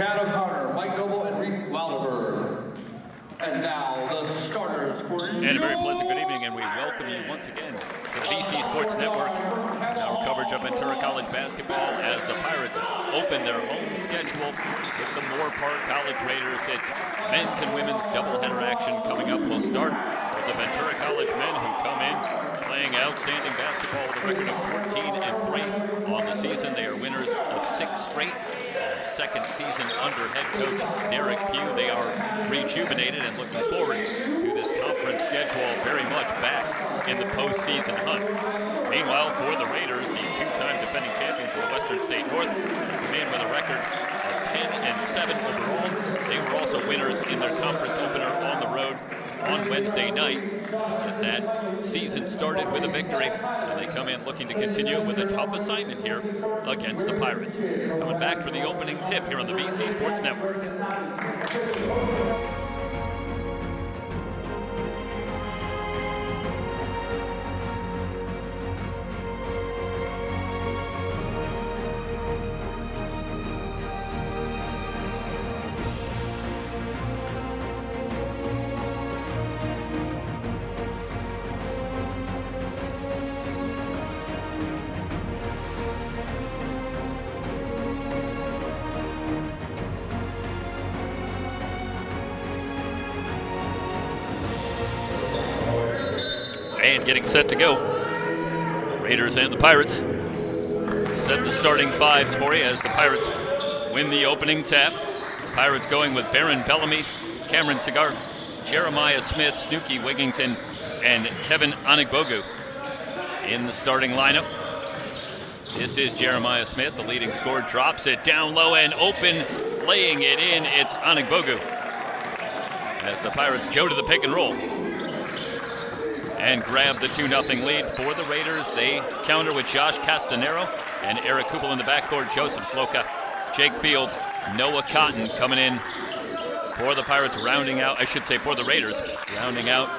Chad O'Connor, Mike Noble, and Reese Wilderberg. And now the starters for you. And a very pleasant good evening, and we welcome you once again to the BC Sports Network. Our coverage of Ventura College basketball as the Pirates open their home schedule with the Moorpark College Raiders. It's men's and women's doubleheader action coming up. We'll start with the Ventura College men who come in playing outstanding basketball with a record of 14-3 on the season. They are winners of 6 straight. Second season under head coach Derek Pugh. They are rejuvenated and looking forward to this conference schedule, very much back in the postseason hunt. Meanwhile, for the Raiders, the two-time defending champions of the Western State North, come in with a record of 10-7 overall. They were also winners in their conference opener on the road on Wednesday night to get that season started with a victory. And they come in looking to continue with a tough assignment here against the Pirates. Coming back for the opening tip here on the BC Sports Network. And getting set to go. The Raiders and the Pirates set the starting fives for you as the Pirates win the opening tap. The Pirates going with Baron Bellamy, Cameron Cigar, Jeremiah Smith, Snooky Wigington, and Kevin Anigbogu in the starting lineup. This is Jeremiah Smith, the leading scorer, drops it down low and open, laying it in. It's Anigbogu as the Pirates go to the pick and roll and grab the 2-0 lead for the Raiders. They counter with Josh Castanero and Eric Kubel in the backcourt, Joseph Sloka, Jake Field, Noah Cotton coming in for the Pirates, rounding out, for the Raiders, rounding out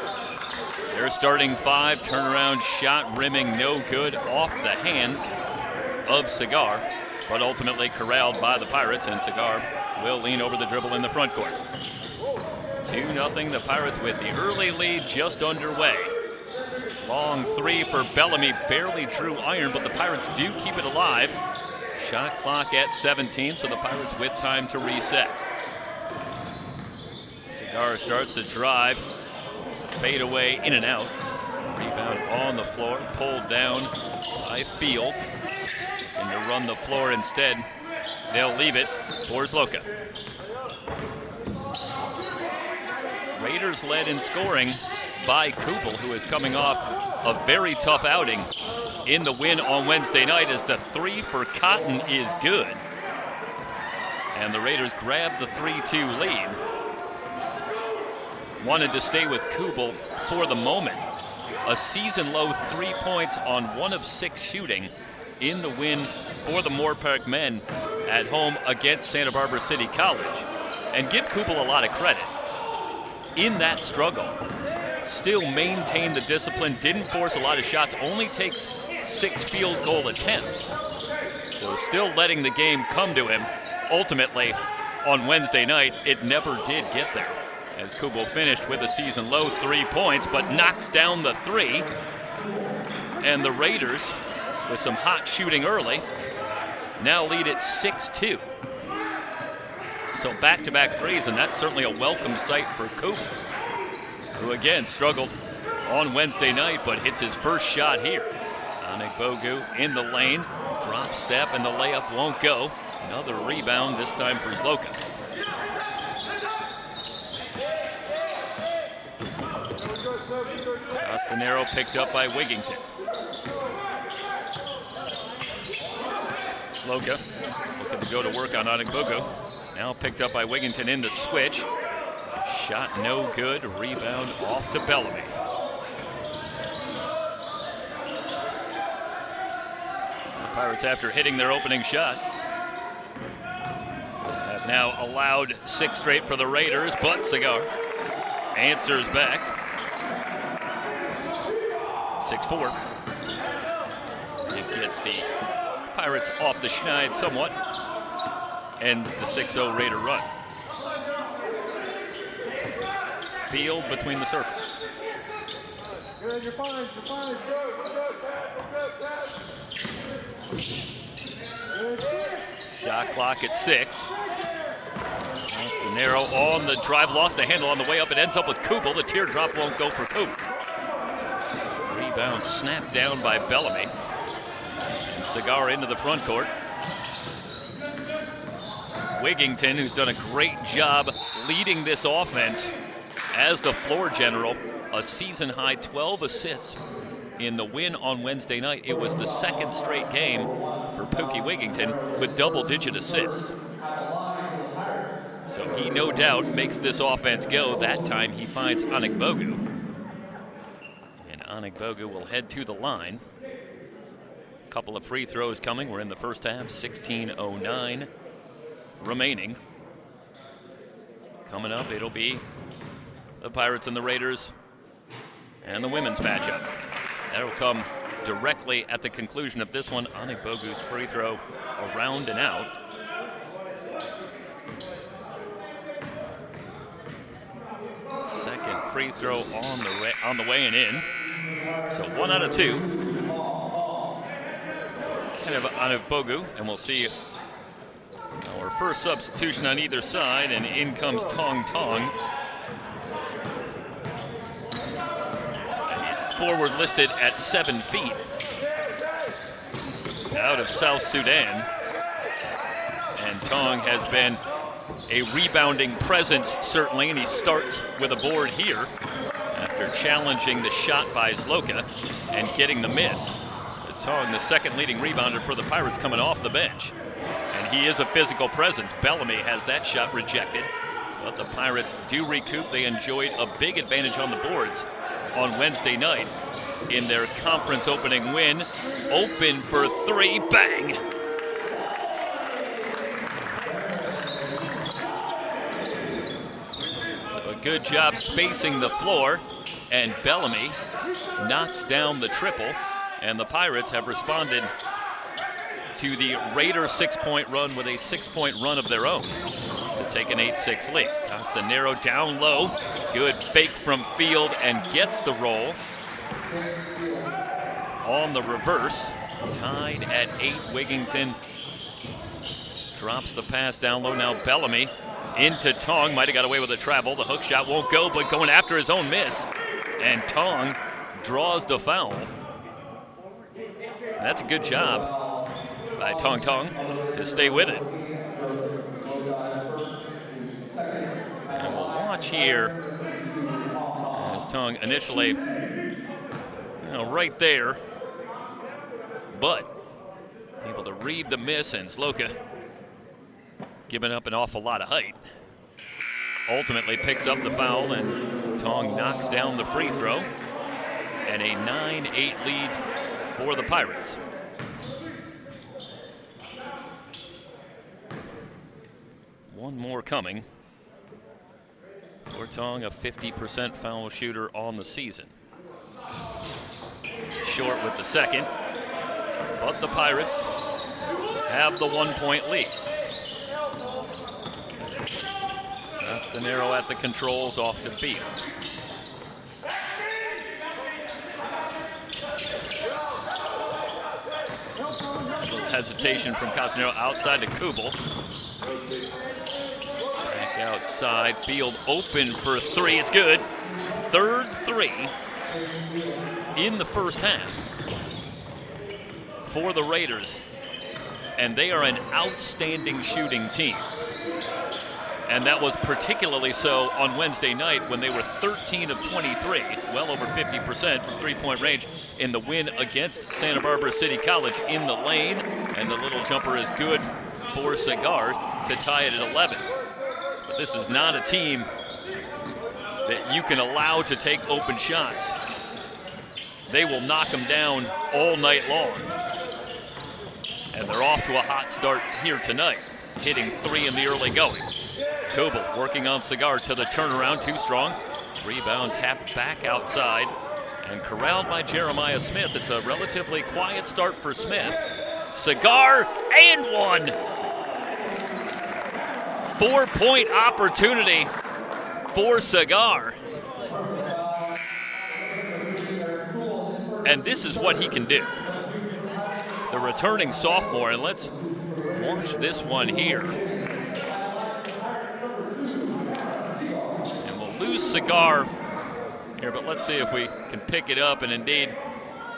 their starting five. Turnaround shot rimming no good off the hands of Cigar, but ultimately corralled by the Pirates, and Cigar will lean over the dribble in the front court. 2-0, the Pirates with the early lead just underway. Long three for Bellamy, barely drew iron, but the Pirates do keep it alive. Shot clock at 17, so the Pirates with time to reset. Cigar starts a drive, fade away, in and out. Rebound on the floor, pulled down by Field. And to run the floor instead, they'll leave it for Zloka. Raiders led in scoring by Kubel, who is coming off a very tough outing in the win on Wednesday night, as the three for Cotton is good. And the Raiders grab the 3-2 lead. Wanted to stay with Kubel for the moment. A season-low 3 points on 1 of 6 shooting in the win for the Moorpark men at home against Santa Barbara City College. And give Kubel a lot of credit. In that struggle, still maintained the discipline, didn't force a lot of shots, only takes 6 field goal attempts. So still letting the game come to him. Ultimately, on Wednesday night, it never did get there, as Kubel finished with a season-low 3 points, but knocks down the 3. And the Raiders, with some hot shooting early, now lead at 6-2. So back-to-back threes, and that's certainly a welcome sight for Kubel, who again struggled on Wednesday night, but hits his first shot here. Anigbogu in the lane, drop step, and the layup won't go. Another rebound, this time for Zloka. Castanero picked up by Wigington. Zloka looking to go to work on Anigbogu. Now picked up by Wigington in the switch. Shot no good, rebound off to Bellamy. The Pirates, after hitting their opening shot, have now allowed 6 straight for the Raiders, but Cigar answers back. 6-4. It gets the Pirates off the schneid somewhat. ends the 6-0 Raider run. Field between the circles. Good, you're fine, good. Shot clock at 6. Castanero on the drive, lost the handle on the way up. It ends up with Kubel. The teardrop won't go for Kubel. Rebound snapped down by Bellamy. And Cigar into the front court. Wigington, who's done a great job leading this offense as the floor general, a season-high 12 assists in the win on Wednesday night. It was the second straight game for Pookie Wigington with double-digit assists. So he no doubt makes this offense go. That time he finds Anigbogu. And Anigbogu will head to the line. A couple of free throws coming. We're in the first half, 16:09 remaining. Coming up, it'll be the Pirates and the Raiders and the women's matchup. That'll come directly at the conclusion of this one. Anigbogu's free throw around and out. Second free throw on the way and in. So 1 out of 2. Kind of Anigbogu, and we'll see our first substitution on either side, and in comes Tong Tong. Forward listed at 7 feet. Out of South Sudan. And Tong has been a rebounding presence, certainly, and he starts with a board here after challenging the shot by Zloka and getting the miss. Tong, the second leading rebounder for the Pirates, coming off the bench. And he is a physical presence. Bellamy has that shot rejected, but the Pirates do recoup. They enjoyed a big advantage on the boards on Wednesday night in their conference opening win. Open for 3, bang! So a good job spacing the floor, and Bellamy knocks down the triple, and the Pirates have responded to the Raiders' 6-point run with a 6-point run of their own to take an 8-6 lead. Castanero down low, good fake from Field and gets the roll. On the reverse, tied at 8, Wigington drops the pass down low. Now Bellamy into Tong, might have got away with a travel. The hook shot won't go, but going after his own miss. And Tong draws the foul. And that's a good job by Tong Tong to stay with it. And we'll watch here as Tong initially, right there, but able to read the miss, and Zloka giving up an awful lot of height. Ultimately picks up the foul, and Tong knocks down the free throw, and a 9-8 lead for the Pirates. One more coming. For Tong, a 50% foul shooter on the season. Short with the second, but the Pirates have the 1-point lead. Castanero at the controls, off to Field. Hesitation from Castanero outside to Kubel. Back outside, Field open for 3, it's good. Third 3 in the first half for the Raiders, and they are an outstanding shooting team. And that was particularly so on Wednesday night when they were 13 of 23, well over 50% from three-point range in the win against Santa Barbara City College in the lane. And the little jumper is good for Cigar to tie it at 11. But this is not a team that you can allow to take open shots. They will knock them down all night long. And they're off to a hot start here tonight, hitting 3 in the early going. Kubel working on Cigar to the turnaround, too strong. Rebound tapped back outside and corralled by Jeremiah Smith. It's a relatively quiet start for Smith. Cigar and 1. 4-point opportunity for Cigar. And this is what he can do. The returning sophomore, and let's watch this one here. And we'll lose Cigar here, but let's see if we can pick it up, and indeed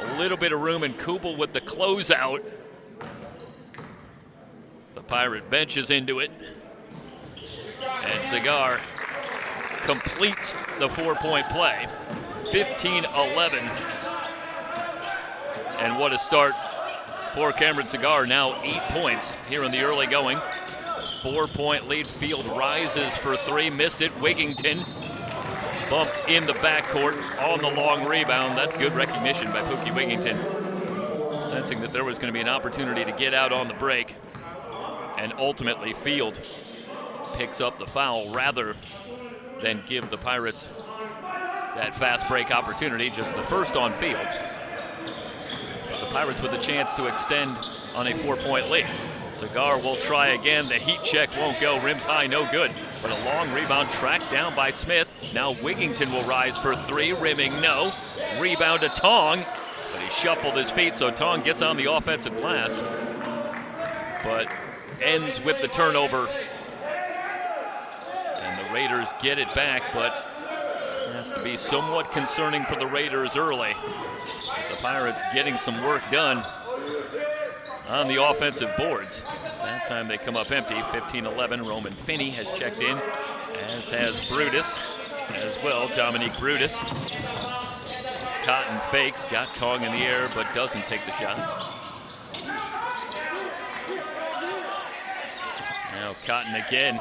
a little bit of room, and Kubel with the closeout. The Pirate benches into it, and Cigar completes the 4-point play, 15-11. And what a start for Cameron Cigar, now 8 points here in the early going. 4-point lead. Field rises for 3, missed it. Wigington bumped in the backcourt on the long rebound. That's good recognition by Pookie Wigington, sensing that there was going to be an opportunity to get out on the break. And ultimately, Field picks up the foul rather than give the Pirates that fast break opportunity, just the first on Field. But the Pirates with a chance to extend on a 4-point lead. Cigar will try again. The heat check won't go. Rims high, no good. But a long rebound tracked down by Smith. Now Wigington will rise for 3. Rimming, no. Rebound to Tong, but he shuffled his feet, so Tong gets on the offensive glass, but ends with the turnover. And the Raiders get it back, but it has to be somewhat concerning for the Raiders early. But the Pirates getting some work done on the offensive boards. That time they come up empty, 15-11. Roman Finney has checked in, as has Brutus as well, Dominique Brutus. Cotton fakes, got Tong in the air, but doesn't take the shot. Now Cotton again,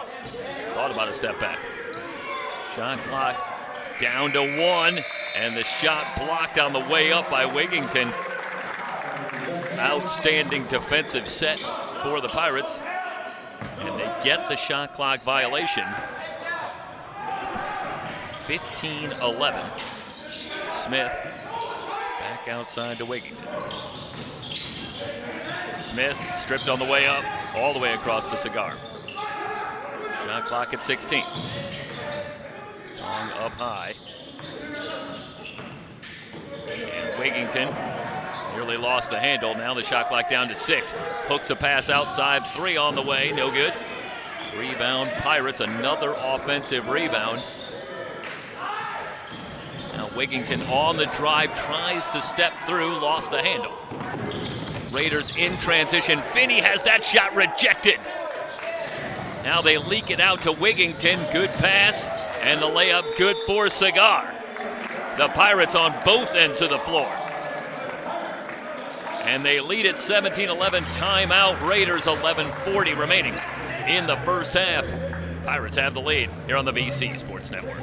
thought about a step back. Shot clock down to 1, and the shot blocked on the way up by Wigington. Outstanding defensive set for the Pirates, and they get the shot clock violation. 15-11. Smith back outside to Wigington. Smith stripped on the way up, all the way across to Cigar. Shot clock at 16. Tong up high. And Wigington nearly lost the handle. Now the shot clock down to 6. Hooks a pass outside, 3 on the way, no good. Rebound Pirates, another offensive rebound. Now Wigington on the drive, tries to step through, lost the handle. Raiders in transition. Finney has that shot rejected. Now they leak it out to Wigington. Good pass, and the layup good for Cigar. The Pirates on both ends of the floor. And they lead at 17-11. Timeout. Raiders 11:40 remaining in the first half. Pirates have the lead here on the VC Sports Network.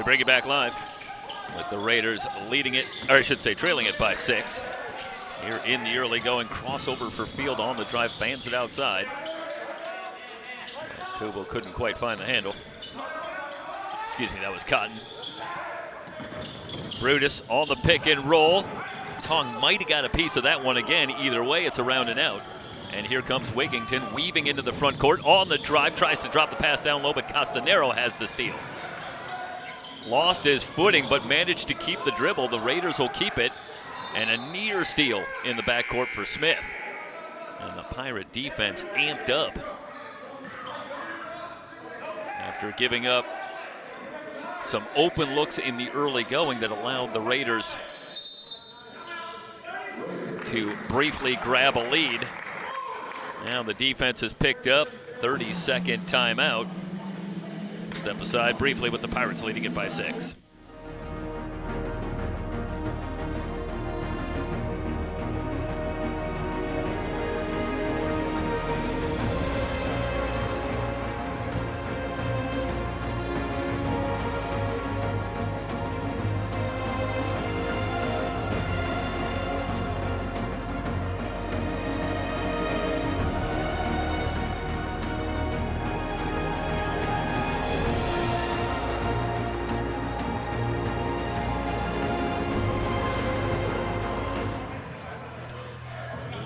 Bring it back live with the Raiders leading it, or I should say trailing it by 6. Here in the early going, crossover for Field on the drive, fans it outside. Kubo couldn't quite find the handle. Excuse me, that was Cotton. Brutus on the pick and roll. Tong might have got a piece of that one again. Either way, it's around and out. And here comes Wigington weaving into the front court on the drive, tries to drop the pass down low, but Castanero has the steal. Lost his footing, but managed to keep the dribble. The Raiders will keep it. And a near steal in the backcourt for Smith. And the Pirate defense amped up after giving up some open looks in the early going that allowed the Raiders to briefly grab a lead. Now the defense has picked up. 30-second timeout. Step aside briefly with the Pirates leading it by 6.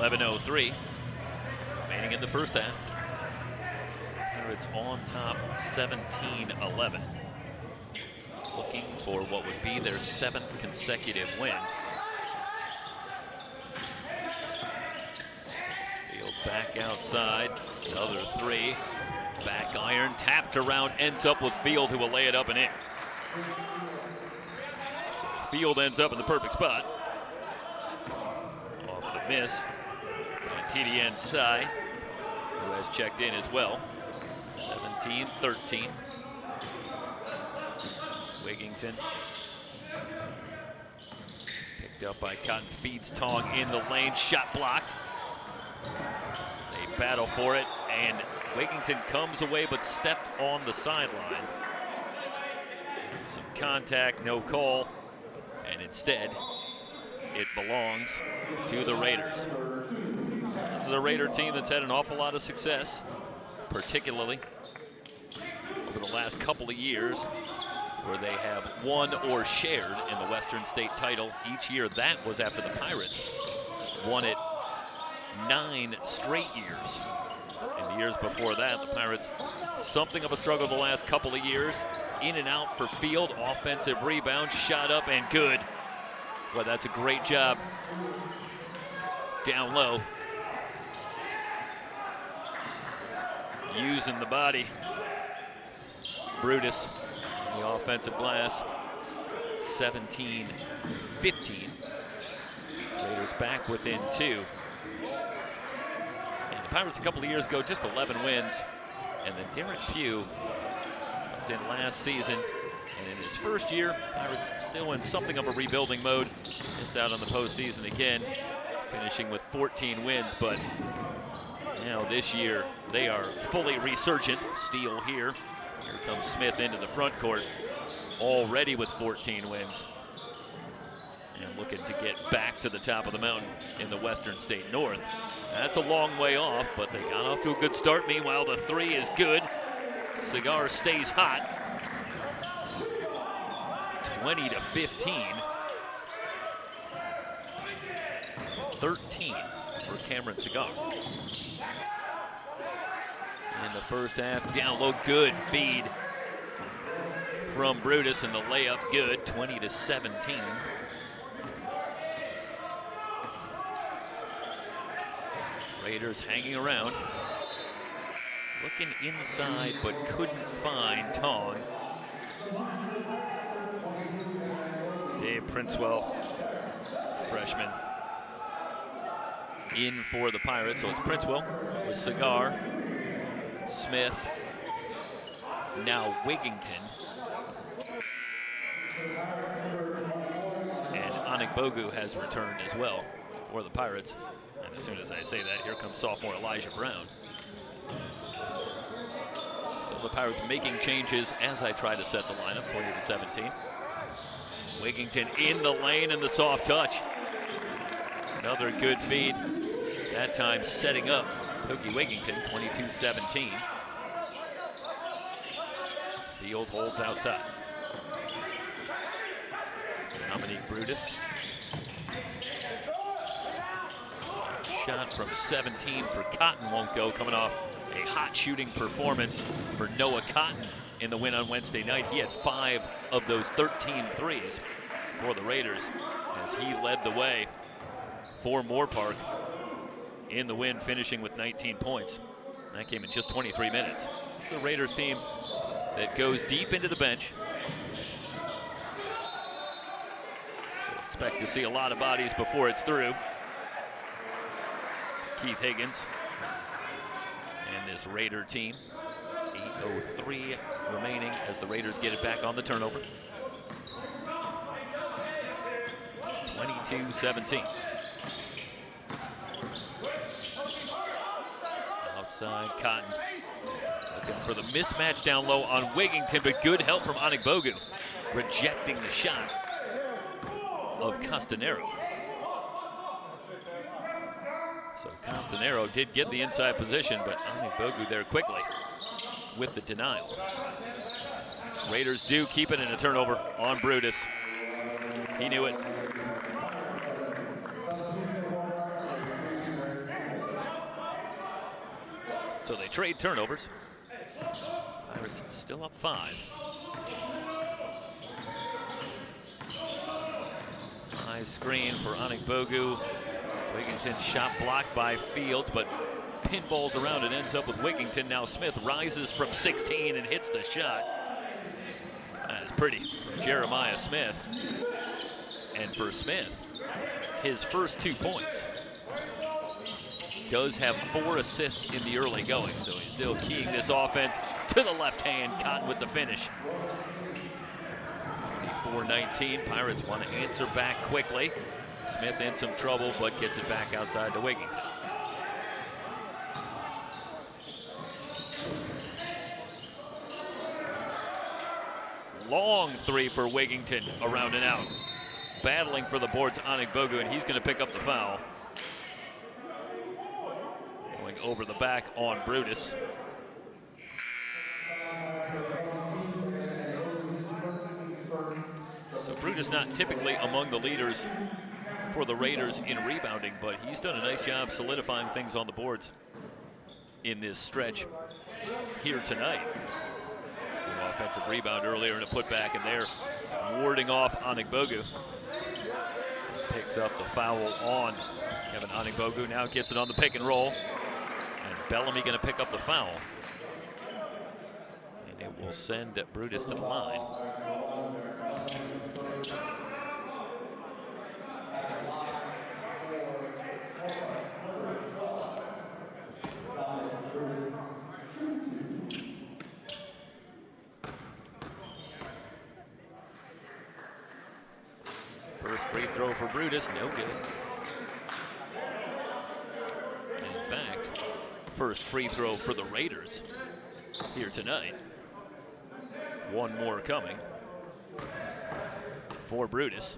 .03 remaining in the first half. Pirates on top 17-11. Looking for what would be their 7th consecutive win. Field back outside. Another 3. Back iron. Tapped around. Ends up with Field, who will lay it up and in. So Field ends up in the perfect spot. Off the miss. TDN Sai, who has checked in as well. 17-13. Wigington picked up by Cotton, feeds Tong in the lane, shot blocked. They battle for it, and Wigington comes away but stepped on the sideline. Some contact, no call, and instead it belongs to the Raiders. This is a Raider team that's had an awful lot of success, particularly over the last couple of years, where they have won or shared in the Western State title each year. That was after the Pirates won it 9 straight years. In the years before that, the Pirates, something of a struggle the last couple of years. In and out for Field, offensive rebound, shot up and good. Well, that's a great job down low. Using the body. Brutus on the offensive glass. 17-15. Raiders back within 2. And the Pirates a couple of years ago, just 11 wins. And then Derek Pugh was in last season. And in his first year, Pirates still in something of a rebuilding mode. Missed out on the postseason again, finishing with 14 wins. But now this year, they are fully resurgent. Steele here. Here comes Smith into the front court, already with 14 wins. And looking to get back to the top of the mountain in the Western State North. That's a long way off, but they got off to a good start. Meanwhile, the 3 is good. Cigar stays hot. 20-15. 13 for Cameron Cigar. In the first half, down low, good feed from Brutus, and the layup good, 20-17. Raiders hanging around, looking inside, but couldn't find Tong. Dave Princewell, freshman, in for the Pirates. So it's Princewell with Cigar, Smith, now Wigington, and Anigbogu has returned as well for the Pirates. And as soon as I say that, here comes sophomore Elijah Brown. So the Pirates making changes as I try to set the lineup, 20-17. Wigington in the lane and the soft touch. Another good feed, that time setting up Pookie Wigington, 22-17. Field holds outside. Dominique Brutus. Shot from 17 for Cotton won't go, coming off a hot shooting performance for Noah Cotton in the win on Wednesday night. He had 5 of those 13 threes for the Raiders as he led the way for Moorpark in the win, finishing with 19 points. That came in just 23 minutes. It's the Raiders team that goes deep into the bench. So expect to see a lot of bodies before it's through. Keith Higgins. And this Raider team. 8:03 remaining as the Raiders get it back on the turnover. 22-17. Outside, Cotton looking for the mismatch down low on Wigington, but good help from Anigbogu, rejecting the shot of Castanero. So Castanero did get the inside position, but Anigbogu there quickly with the denial. Raiders do keep it in a turnover on Brutus. He knew it. So they trade turnovers. Pirates still up 5. High screen for Anigbogu. Wigington shot blocked by Fields, but pinballs around and ends up with Wigington. Now Smith rises from 16 and hits the shot. That's pretty from Jeremiah Smith. And for Smith, his first 2 points. Does have 4 assists in the early going, so he's still keying this offense to the left hand. Cotton with the finish. 24-19. Pirates want to answer back quickly. Smith in some trouble, but gets it back outside to Wigington. Long 3 for Wigington, around and out. Battling for the boards, Anigbogu, and he's going to pick up the foul. Going over the back on Brutus. So Brutus not typically among the leaders for the Raiders in rebounding, but he's done a nice job solidifying things on the boards in this stretch here tonight. Good offensive rebound earlier and a putback, and there warding off Anigbogu. Picks up the foul on Kevin Anigbogu. Now gets it on the pick and roll, and Bellamy going to pick up the foul, and it will send Brutus to the line. First free throw for Brutus, no good. And in fact, first free throw for the Raiders here tonight. One more coming for Brutus.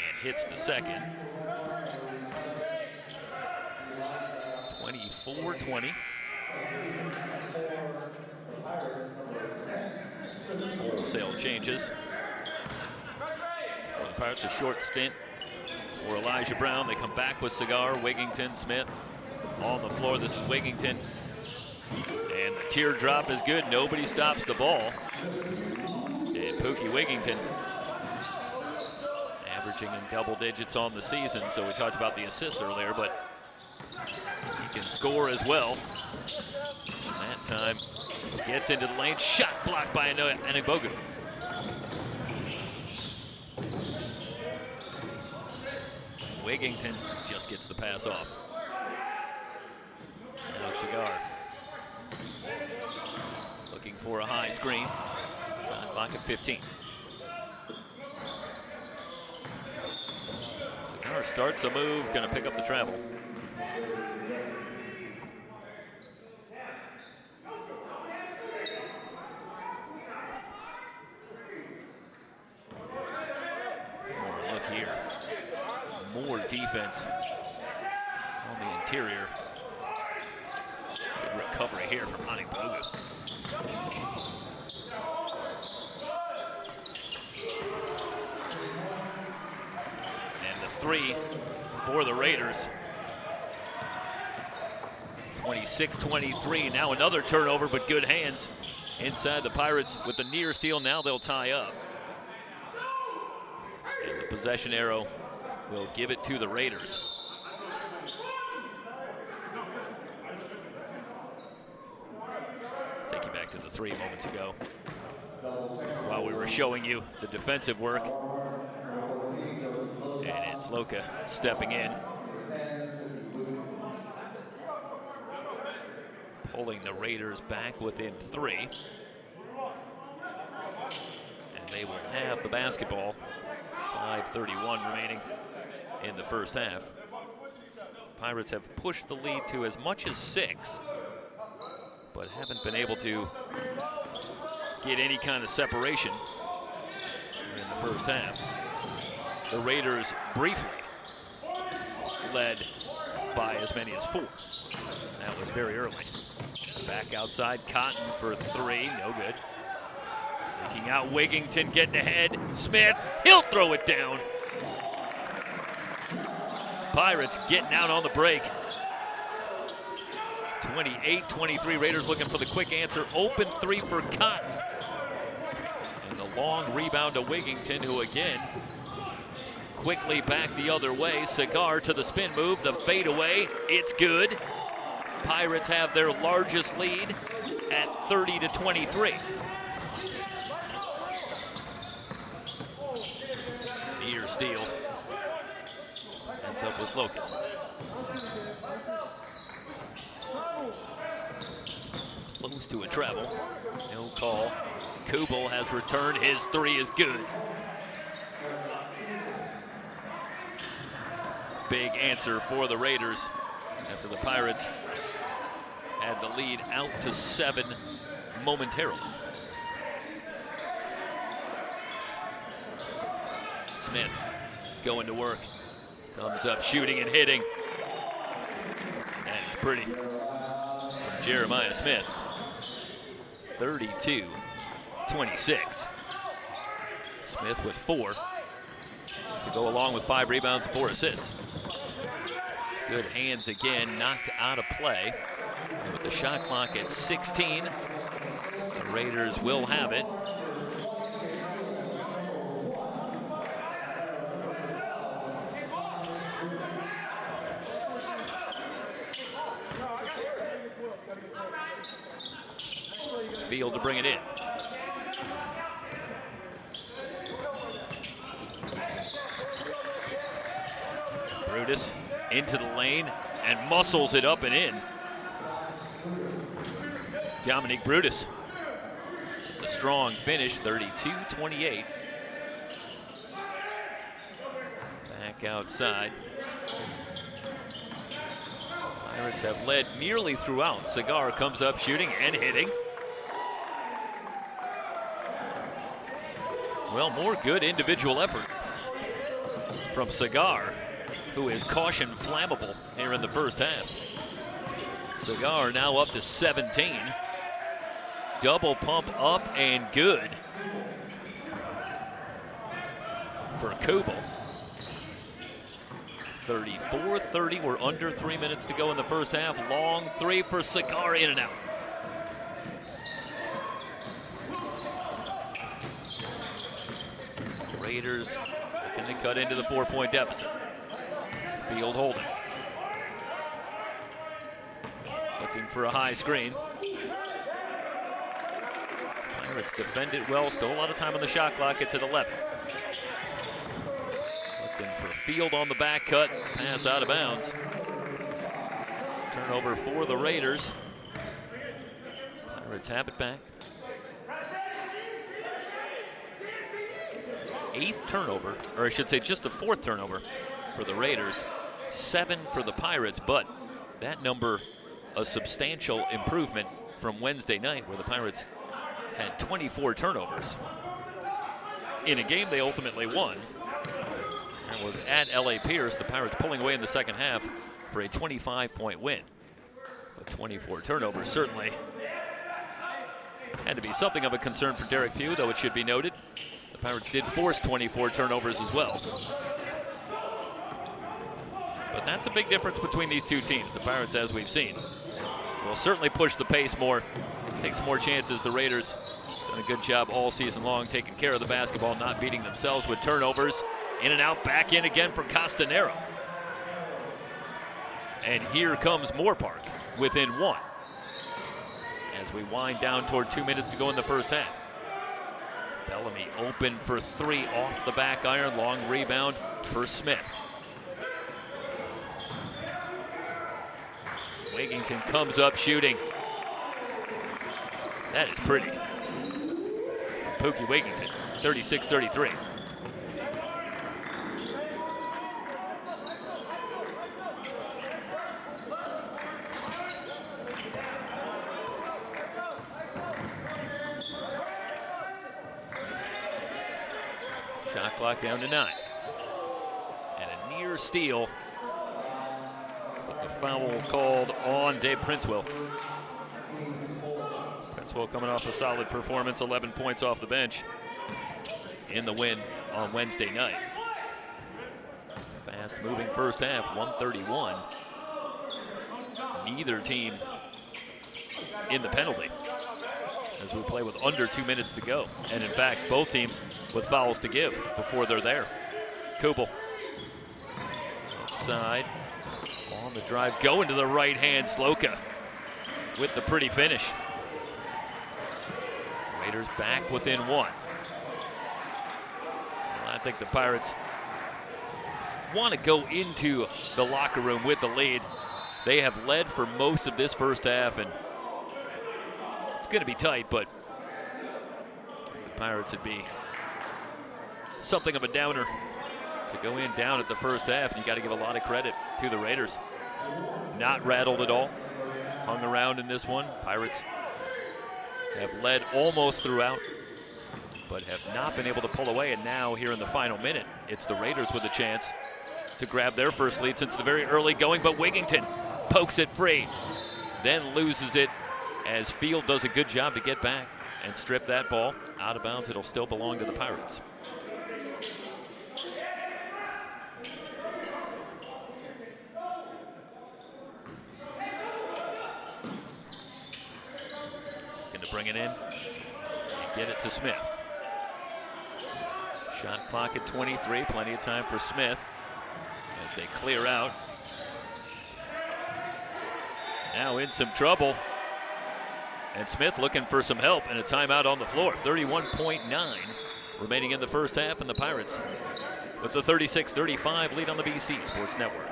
And hits the second. 24-20. Wholesale changes. For the Pirates, a short stint for Elijah Brown. They come back with Cigar, Wigington, Smith on the floor. This is Wigington. And the teardrop is good. Nobody stops the ball. And Pookie Wigington averaging in double digits on the season. So we talked about the assists earlier, but he can score as well. And that time gets into the lane. Shot blocked by Anigbogu. Wigington just gets the pass off. Now Cigar looking for a high screen. Shot clock at 15. Cigar starts a move, gonna pick up the travel. More look here. More defense on the interior. Good recovery here from Anigbogu. And the 3 for the Raiders. 26-23. Now another turnover, but good hands inside the Pirates with the near steal. Now they'll tie up. And the possession arrow will give it to the Raiders. Take you back to the 3 moments ago while we were showing you the defensive work. And it's Loca stepping in. pulling the Raiders back within 3. And they will have the basketball. 5:31 remaining in the first half. Pirates have pushed the lead to as much as 6, but haven't been able to get any kind of separation in the first half. The Raiders briefly led by as many as 4. That was very early. Back outside, Cotton for 3, no good. Leaking out, Wigington getting ahead. Smith, he'll throw it down. Pirates getting out on the break. 28-23, Raiders looking for the quick answer. Open 3 for Cotton. And the long rebound to Wigington, who again quickly back the other way. Cigar to the spin move, the fadeaway, it's good. Pirates have their largest lead at 30-23. Near steal. Ends up with Loken. Close to a travel. No call. Kubel has returned. His 3 is good. Big answer for the Raiders after the Pirates had the lead out to 7 momentarily. Smith going to work. Comes up shooting and hitting. And it's pretty from Jeremiah Smith. 32-26. Smith with 4 to go along with 5 rebounds, 4 assists. Good hands again, knocked out of play. And with the shot clock at 16, the Raiders will have it. Field to bring it in. Brutus into the lane and muscles it up and in. Dominique Brutus. The strong finish, 32-28. Back outside. Pirates have led nearly throughout. Cigar comes up shooting and hitting. Well, more good individual effort from Cigar, who is caution flammable here in the first half. Cigar now up to 17. Double pump up and good for Kubel. 34-30, we're under 3 minutes to go in the first half. Long 3 for Cigar, in and out. Raiders looking to cut into the 4-point deficit. Field holding. Looking for a high screen. Pirates defend it well. Still a lot of time on the shot clock. It's at 11. Looking for Field on the back cut. Pass out of bounds. Turnover for the Raiders. Pirates have it back. 8th turnover, or I should say just the 4th turnover for the Raiders. 7 for the Pirates, but that number a substantial improvement from Wednesday night, where the Pirates had 24 turnovers in a game they ultimately won. That was at LA Pierce, the Pirates pulling away in the second half for a 25-point win. But 24 turnovers certainly had to be something of a concern for Derek Pugh, though it should be noted the Pirates did force 24 turnovers as well. But that's a big difference between these two teams. The Pirates, as we've seen, will certainly push the pace more, take some more chances. The Raiders done a good job all season long taking care of the basketball, not beating themselves with turnovers. In and out, back in again for Castanero. And here comes Moorpark within 1 as we wind down toward 2 minutes to go in the first half. Bellamy open for 3 off the back iron. Long rebound for Smith. Wigington comes up shooting. That is pretty. Pookie Wigington, 36-33. Shot clock down to 9. And a near steal. But the foul called on Dave Princewell. Princewell coming off a solid performance, 11 points off the bench in the win on Wednesday night. Fast moving first half, 131. Neither team in the penalty as we play with under 2 minutes to go. And in fact, both teams with fouls to give before they're there. Kubel outside on the drive, going to the right hand. Sloka with the pretty finish. Raiders back within 1. Well, I think the Pirates want to go into the locker room with the lead. They have led for most of this first half, and it's going to be tight, but the Pirates would be something of a downer to go in down at the first half, and you got to give a lot of credit to the Raiders. Not rattled at all, hung around in this one. Pirates have led almost throughout, but have not been able to pull away, and now here in the final minute, it's the Raiders with a chance to grab their first lead since the very early going, but Wigington pokes it free, then loses it as Field does a good job to get back and strip that ball out of bounds. It'll still belong to the Pirates. Looking to bring it in and get it to Smith. Shot clock at 23, plenty of time for Smith as they clear out. Now in some trouble. And Smith looking for some help and a timeout on the floor. 31.9 remaining in the first half, and the Pirates with the 36-35 lead on the BC Sports Network.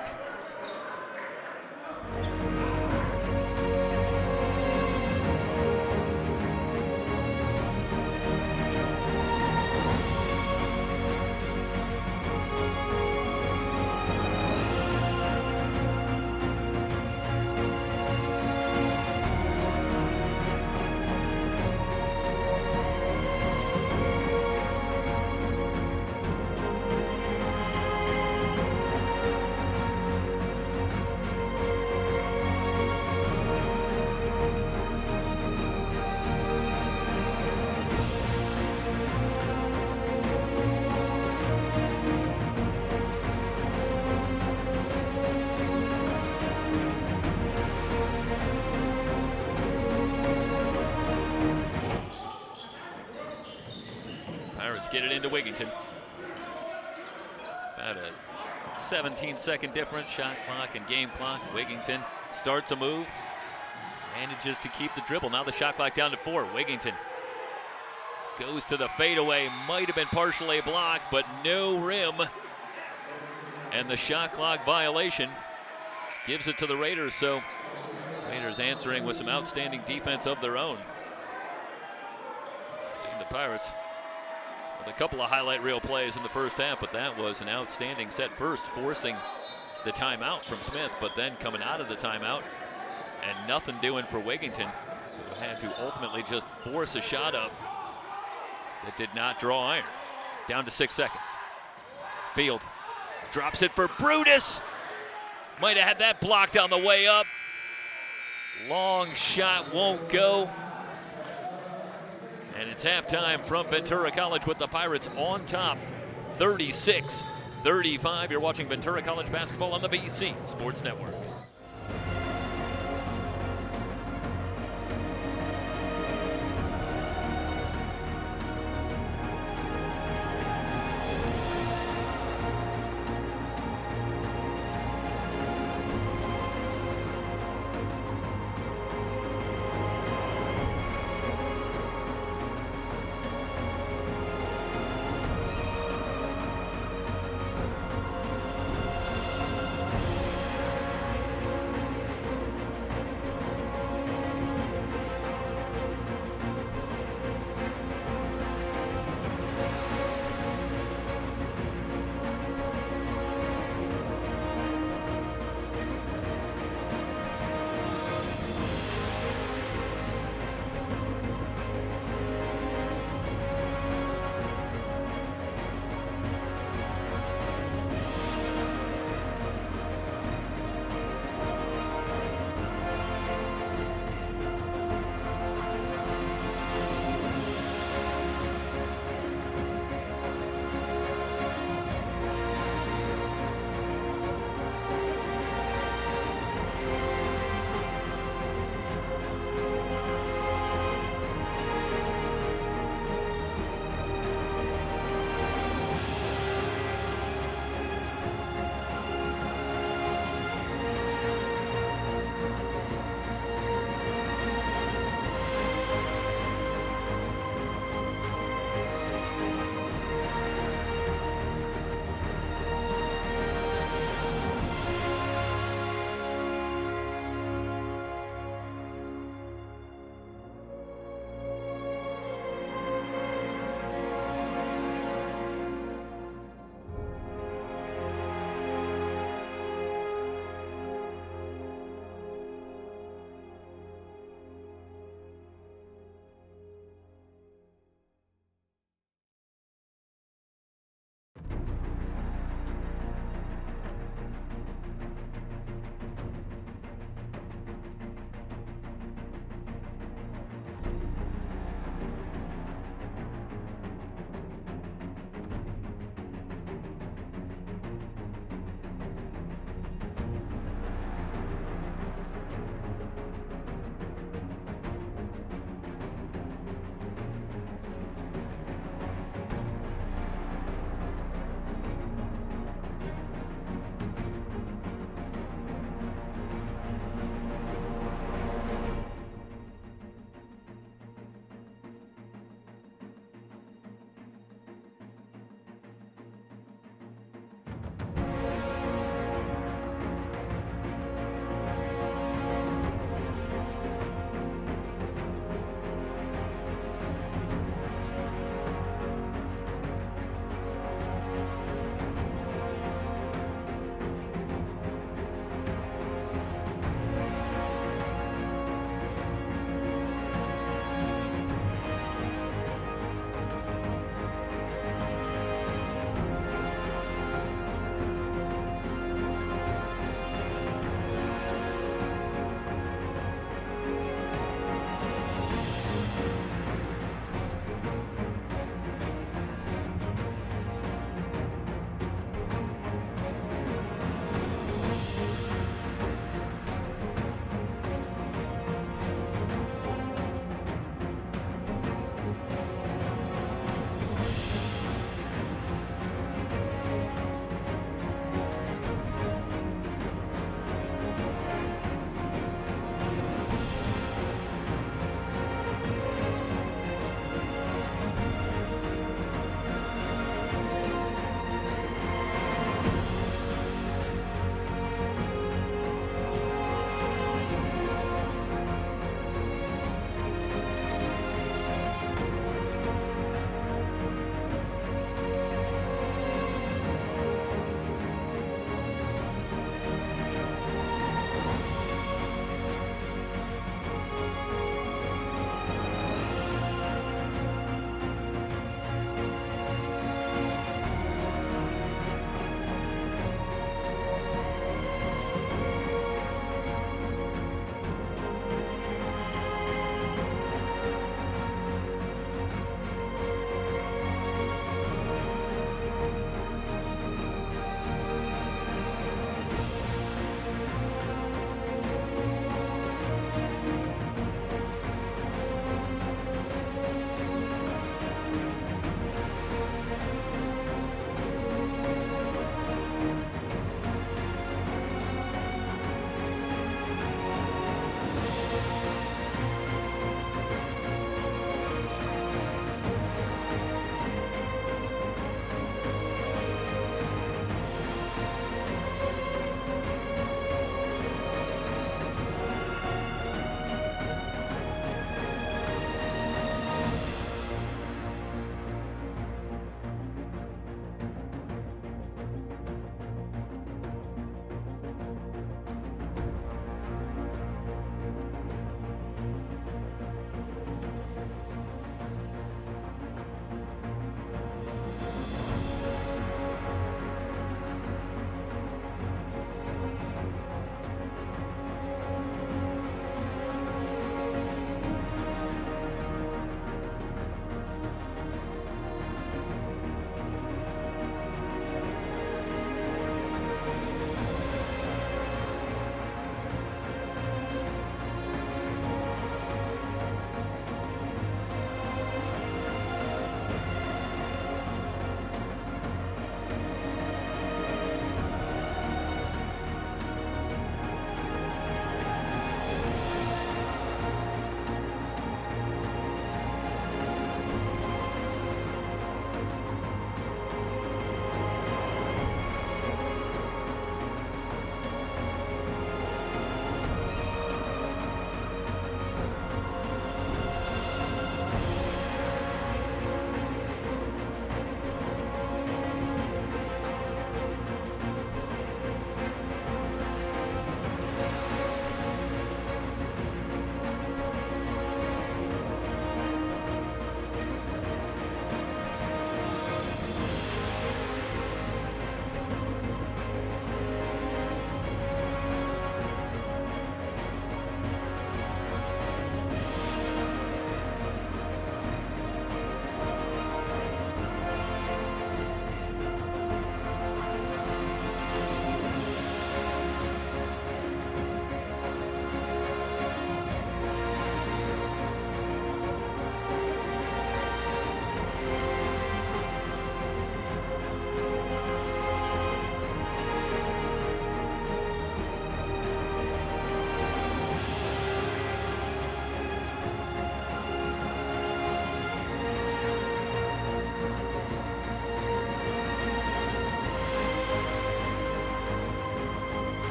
Get it into Wigington. About a 17-second difference, shot clock and game clock. Wigington starts a move, manages to keep the dribble. Now the shot clock down to 4. Wigington goes to the fadeaway, might have been partially blocked, but no rim. And the shot clock violation gives it to the Raiders, so Raiders answering with some outstanding defense of their own. Seeing the Pirates with a couple of highlight reel plays in the first half, but that was an outstanding set first, forcing the timeout from Smith, but then coming out of the timeout and nothing doing for Wigington, who had to ultimately just force a shot up that did not draw iron. Down to 6 seconds. Field drops it for Brutus. Might have had that blocked on the way up. Long shot won't go. And it's halftime from Ventura College with the Pirates on top, 36-35. You're watching Ventura College basketball on the BC Sports Network.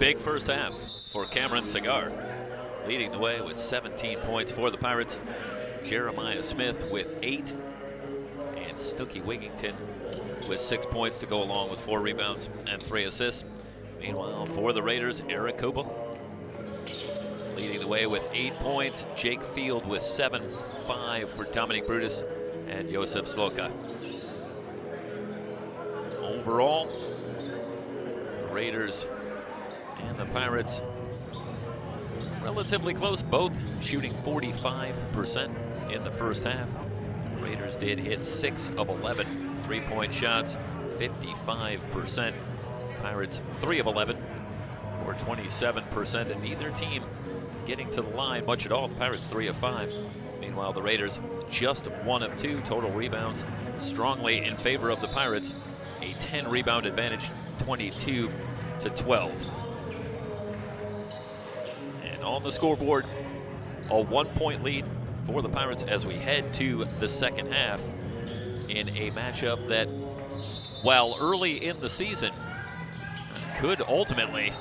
big first half for Cameron Cigar. Leading the way with 17 points for the Pirates. Jeremiah Smith with 8. And Snooki Wigington with 6 points to go along with 4 rebounds and 3 assists. Meanwhile, for the Raiders, Eric Kuba leading the way with 8 points. Jake Field with 7, 5 for Dominic Brutus and Josef Sloka. Overall, the Raiders and the Pirates relatively close, both shooting 45% in the first half. The Raiders did hit 6 of 11 3-point shots, 55%. Pirates 3 of 11 for 27%, and neither team getting to the line much at all. The Pirates 3 of 5. Meanwhile, the Raiders just 1 of 2 total rebounds, strongly in favor of the Pirates. A 10 rebound advantage, 22-12. And on the scoreboard, a 1-point lead for the Pirates as we head to the second half in a matchup that, while early in the season, could ultimately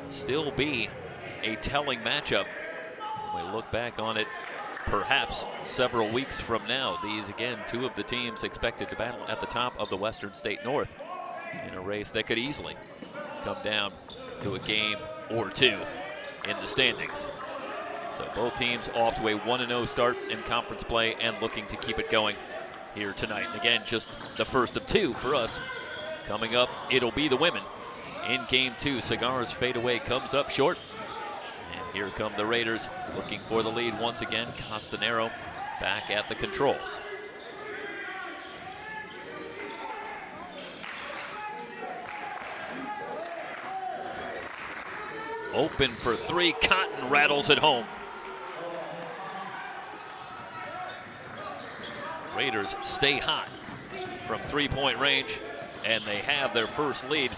still be a telling matchup. We look back on it perhaps several weeks from now. These, again, 2 of the teams expected to battle at the top of the Western State North in a race that could easily come down to a game or 2 in the standings. So both teams off to a 1-0 start in conference play and looking to keep it going here tonight. And again, just the first of 2 for us. Coming up, it'll be the women in game 2. Cigar's fadeaway comes up short. And here come the Raiders looking for the lead once again. Castanero back at the controls. Open for 3, Cotton rattles it home. Raiders stay hot from 3-point range, and they have their first lead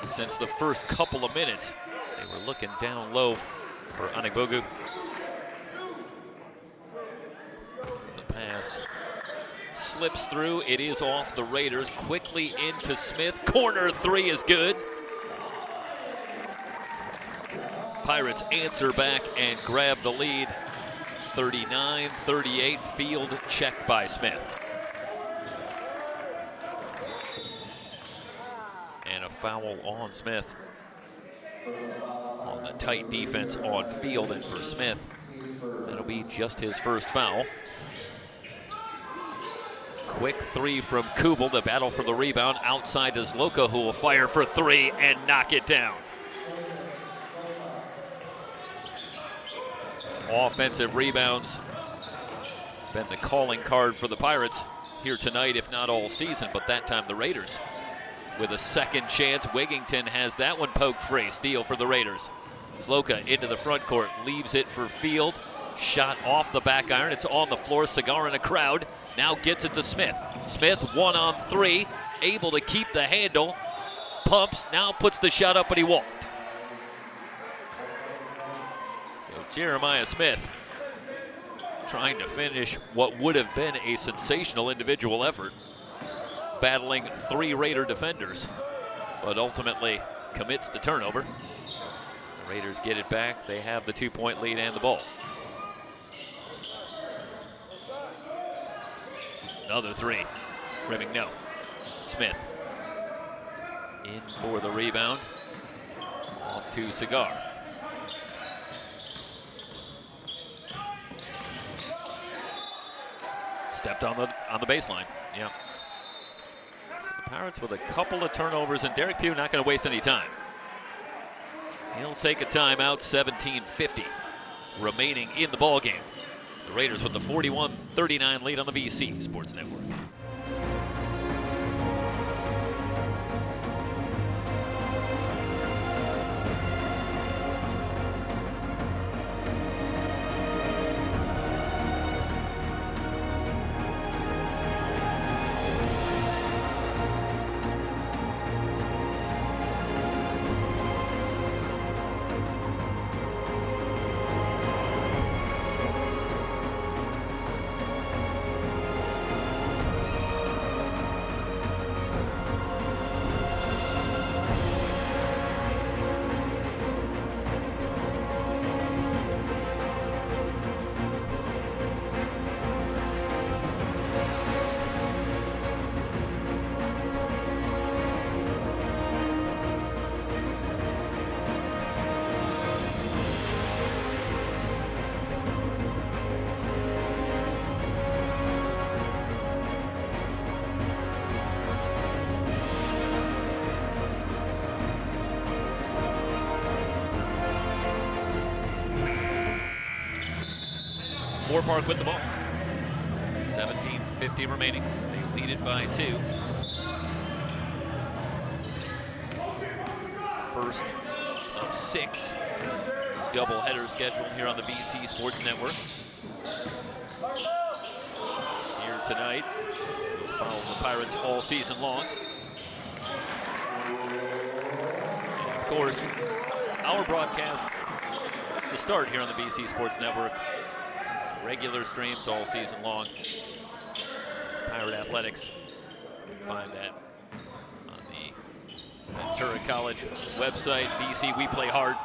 since the first couple of minutes. They were looking down low for Anigbogu. The pass slips through. It is off the Raiders. Quickly into Smith. Corner 3 is good. Pirates answer back and grab the lead. 39-38, Field checked by Smith. And a foul on Smith on the tight defense on Field, and for Smith, that'll be just his first foul. Quick 3 from Kubel, the battle for the rebound. Outside to Zloka, who will fire for 3 and knock it down. Offensive rebounds been the calling card for the Pirates here tonight, if not all season, but that time the Raiders with a second chance. Wigington has that one poked free. Steal for the Raiders. Zloka into the front court, leaves it for Field. Shot off the back iron. It's on the floor. Cigar in a crowd. Now gets it to Smith. Smith 1-on-3, able to keep the handle. Pumps, now puts the shot up, but he walked. So Jeremiah Smith trying to finish what would have been a sensational individual effort, battling 3 Raider defenders, but ultimately commits the turnover. The Raiders get it back. They have the 2-point lead and the ball. Another 3. Rimming no. Smith in for the rebound. Off to Cigar. Stepped on the baseline. Yeah. So the Pirates with a couple of turnovers, and Derek Pugh not going to waste any time. He'll take a timeout. 17:50 remaining in the ball game. The Raiders with the 41-39 lead on the VC Sports Network. Moorpark with the ball. 17:50 remaining. They lead it by 2. First of 6 doubleheader scheduled here on the VC Sports Network. Here tonight, we'll follow the Pirates all season long. And of course, our broadcast is the start here on the VC Sports Network. It's regular streams all season long. Pirate Athletics, you can find that on the Ventura College website, VC We Play Hard.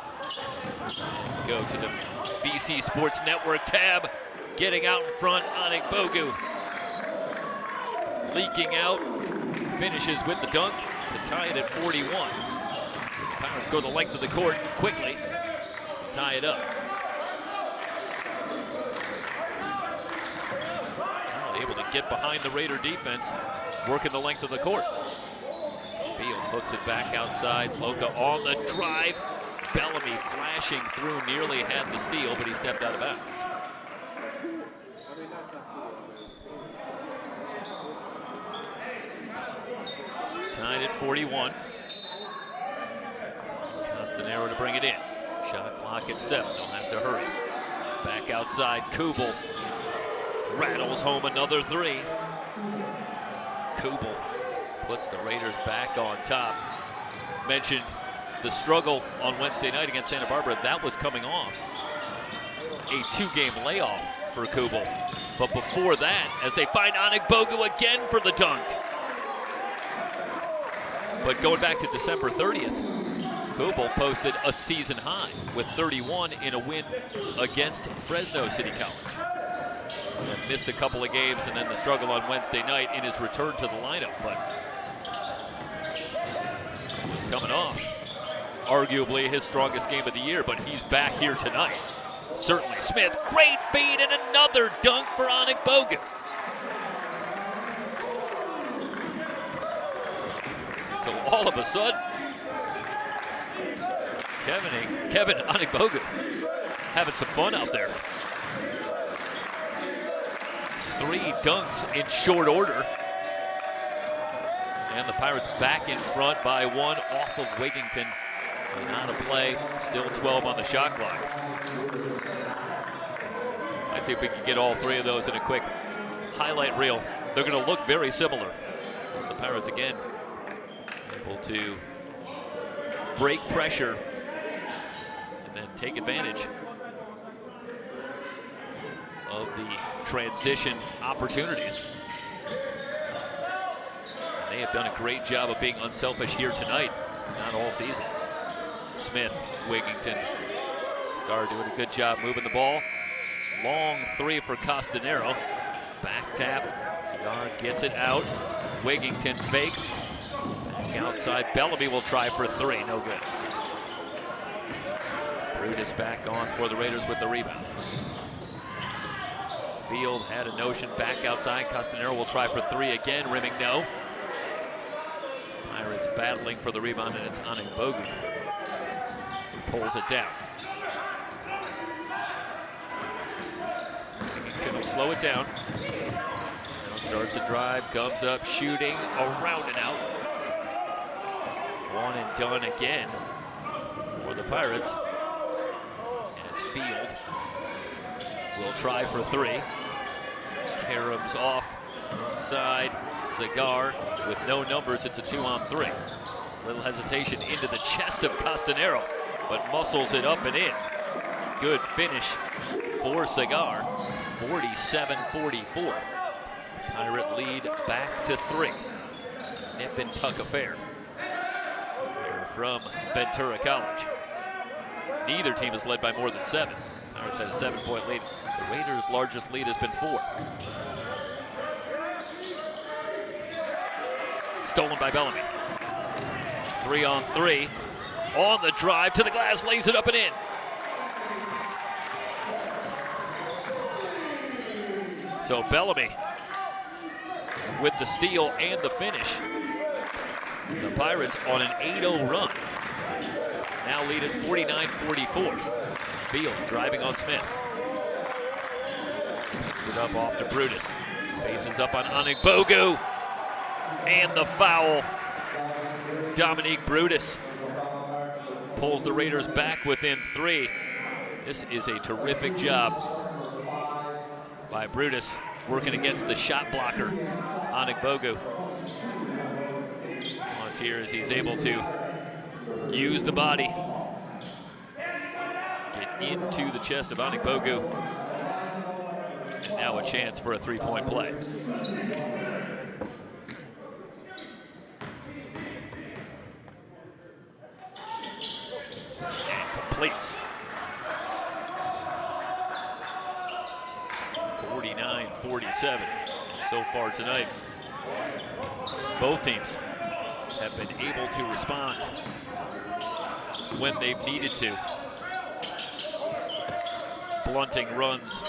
And go to the VC Sports Network tab. Getting out in front, Anik Bogu. Leaking out, finishes with the dunk to tie it at 41. So the Pirates go the length of the court quickly to tie it up. Now able to get behind the Raider defense, working the length of the court. Field hooks it back outside. Sloka on the drive. Bellamy flashing through, nearly had the steal, but he stepped out of bounds. So tied at 41. Castanero to bring it in. Shot clock at 7. They'll have to hurry. Back outside, Kubel rattles home another 3. Kubel puts the Raiders back on top. Mentioned the struggle on Wednesday night against Santa Barbara. That was coming off a 2-game layoff for Kubel. But before that, as they find Anik Bogu again for the dunk. But going back to December 30th, Kubel posted a season high with 31 in a win against Fresno City College. And missed a couple of games, and then the struggle on Wednesday night in his return to the lineup. But he was coming off arguably his strongest game of the year, but he's back here tonight. Certainly. Smith, great feed and another dunk for Anik Bogu. So all of a sudden, Kevin Anik Bogu having some fun out there. 3 dunks in short order. And the Pirates back in front by 1 off of Wigington. And on a play, still 12 on the shot clock. Let's see if we can get all 3 of those in a quick highlight reel. They're going to look very similar. The Pirates again able to break pressure and then take advantage of the transition opportunities. And they have done a great job of being unselfish here tonight, not all season. Smith, Wigington, Cigar doing a good job moving the ball. Long 3 for Castanero. Back tap, Cigar gets it out. Wigington fakes. Back outside, Bellamy will try for 3, no good. Brutus back on for the Raiders with the rebound. Field had a notion back outside. Castanero will try for 3 again, rimming no. Pirates battling for the rebound, and it's Anik Bogu who pulls it down. Wigington will slow it down. Now starts a drive, comes up, shooting, around and out. 1 and done again for the Pirates. As Field will try for 3. Karams off, inside, Cigar with no numbers, it's a 2-on-3. Little hesitation into the chest of Castanero, but muscles it up and in. Good finish for Cigar, 47-44. Pirate lead back to 3. Nip and tuck affair here from Ventura College. Neither team is led by more than 7. Pirates had a 7-point lead. The Raiders' largest lead has been 4. Stolen by Bellamy. 3-on-3. On the drive to the glass, lays it up and in. So Bellamy with the steal and the finish. The Pirates on an 8-0 run. Now lead at 49-44. Field driving on Smith. Picks it up off to Brutus. Faces up on Onigbogu. And the foul. Dominique Brutus pulls the Raiders back within 3. This is a terrific job by Brutus, working against the shot blocker, Onigbogu. Watch here as he's able to use the body, get into the chest of Onigbogu, and now a chance for a 3-point play. And completes. 49-47. And so far tonight, both teams have been able to respond when they've needed to, blunting runs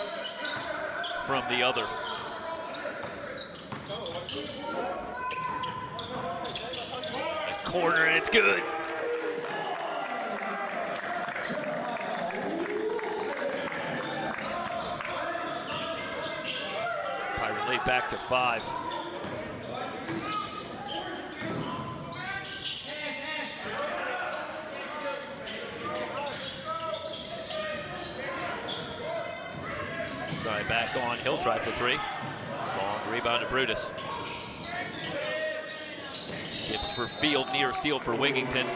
from the other. The corner, and it's good. Pirate lead back to 5. Side back on, he'll try for 3. Long rebound to Brutus. Skips for Field, near steal for Wigington.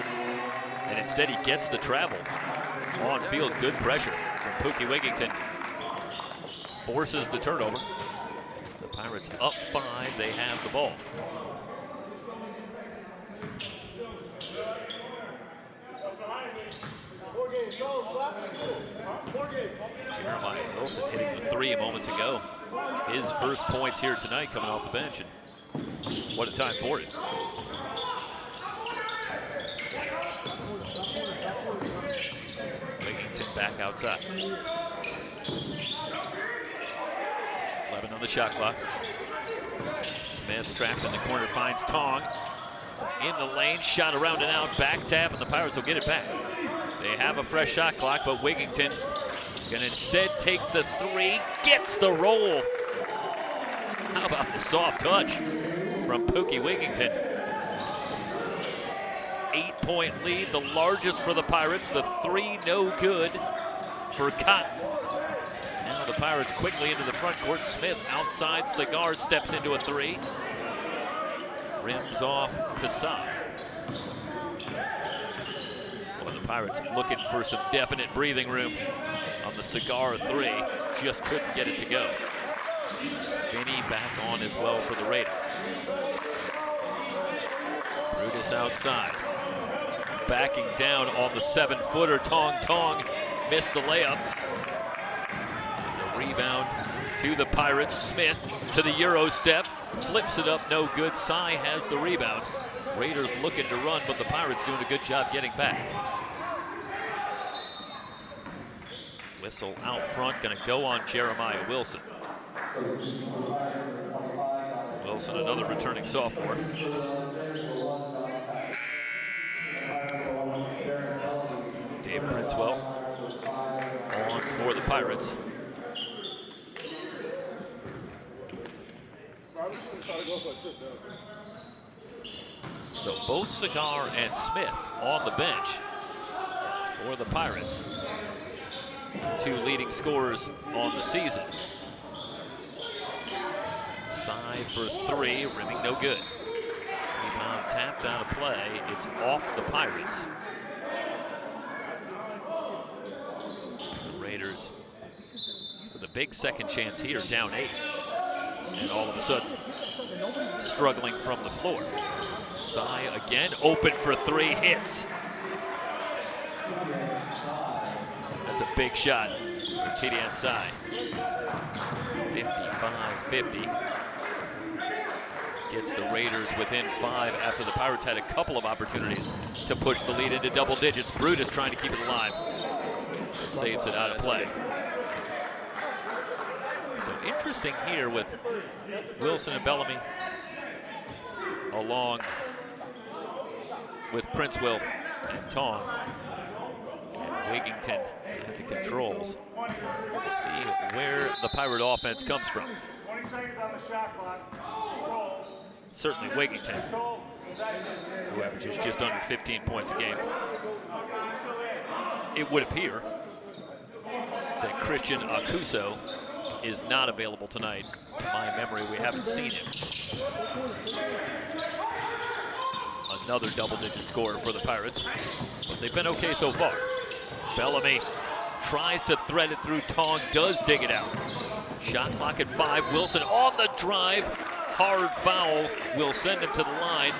And instead he gets the travel. On field, good pressure from Pookie Wigington. Forces the turnover. The Pirates up 5, they have the ball. Jeremiah Wilson hitting the 3 moments ago. His first points here tonight coming off the bench, and what a time for it. Wigington back outside. 11 on the shot clock. Smith trapped in the corner, finds Tong. In the lane, shot around and out, back tap, and the Pirates will get it back. They have a fresh shot clock, but Wigington can instead take the 3, gets the roll. How about the soft touch from Pookie Wigington? 8-point lead, the largest for the Pirates. The 3 no good for Cotton. Now the Pirates quickly into the front court. Smith outside, Cigar steps into a 3. Rims off to Sai. Well, the Pirates looking for some definite breathing room on the Cigar 3. Just couldn't get it to go. Finney back on as well for the Raiders. Brutus outside. Backing down on the 7-footer. Tong missed the layup. The rebound to the Pirates. Smith to the Euro step. Flips it up, no good. Sai has the rebound. Raiders looking to run, but the Pirates doing a good job getting back. Whistle out front, gonna go on Jeremiah Wilson. Wilson, another returning sophomore. Dave Princewell on for the Pirates. So both Cigar and Smith on the bench for the Pirates. 2 leading scorers on the season. Sai for 3, rimming no good. Rebound tapped out of play. It's off the Pirates. The Raiders with a big second chance here, down 8. And all of a sudden, struggling from the floor. Sai again, open for 3, hits. That's a big shot for Tidiane Sai. 55-50. Gets the Raiders within 5 after the Pirates had a couple of opportunities to push the lead into double digits. Brutus trying to keep it alive. Saves it out of play. So interesting here with Wilson and Bellamy along with Princewell and Tong. And Wigington at the controls. We'll see where the Pirate offense comes from. 20 seconds on the shot clock. Control. Certainly Wigington, Control. Possession. who averages just under 15 points a game. It would appear that Christian Akuso is not available tonight. To my memory, we haven't seen him. Another double-digit scorer for the Pirates, but they've been okay so far. Bellamy tries to thread it through. Tong does dig it out. Shot clock at 5. Wilson on the drive. Hard foul will send him to the line.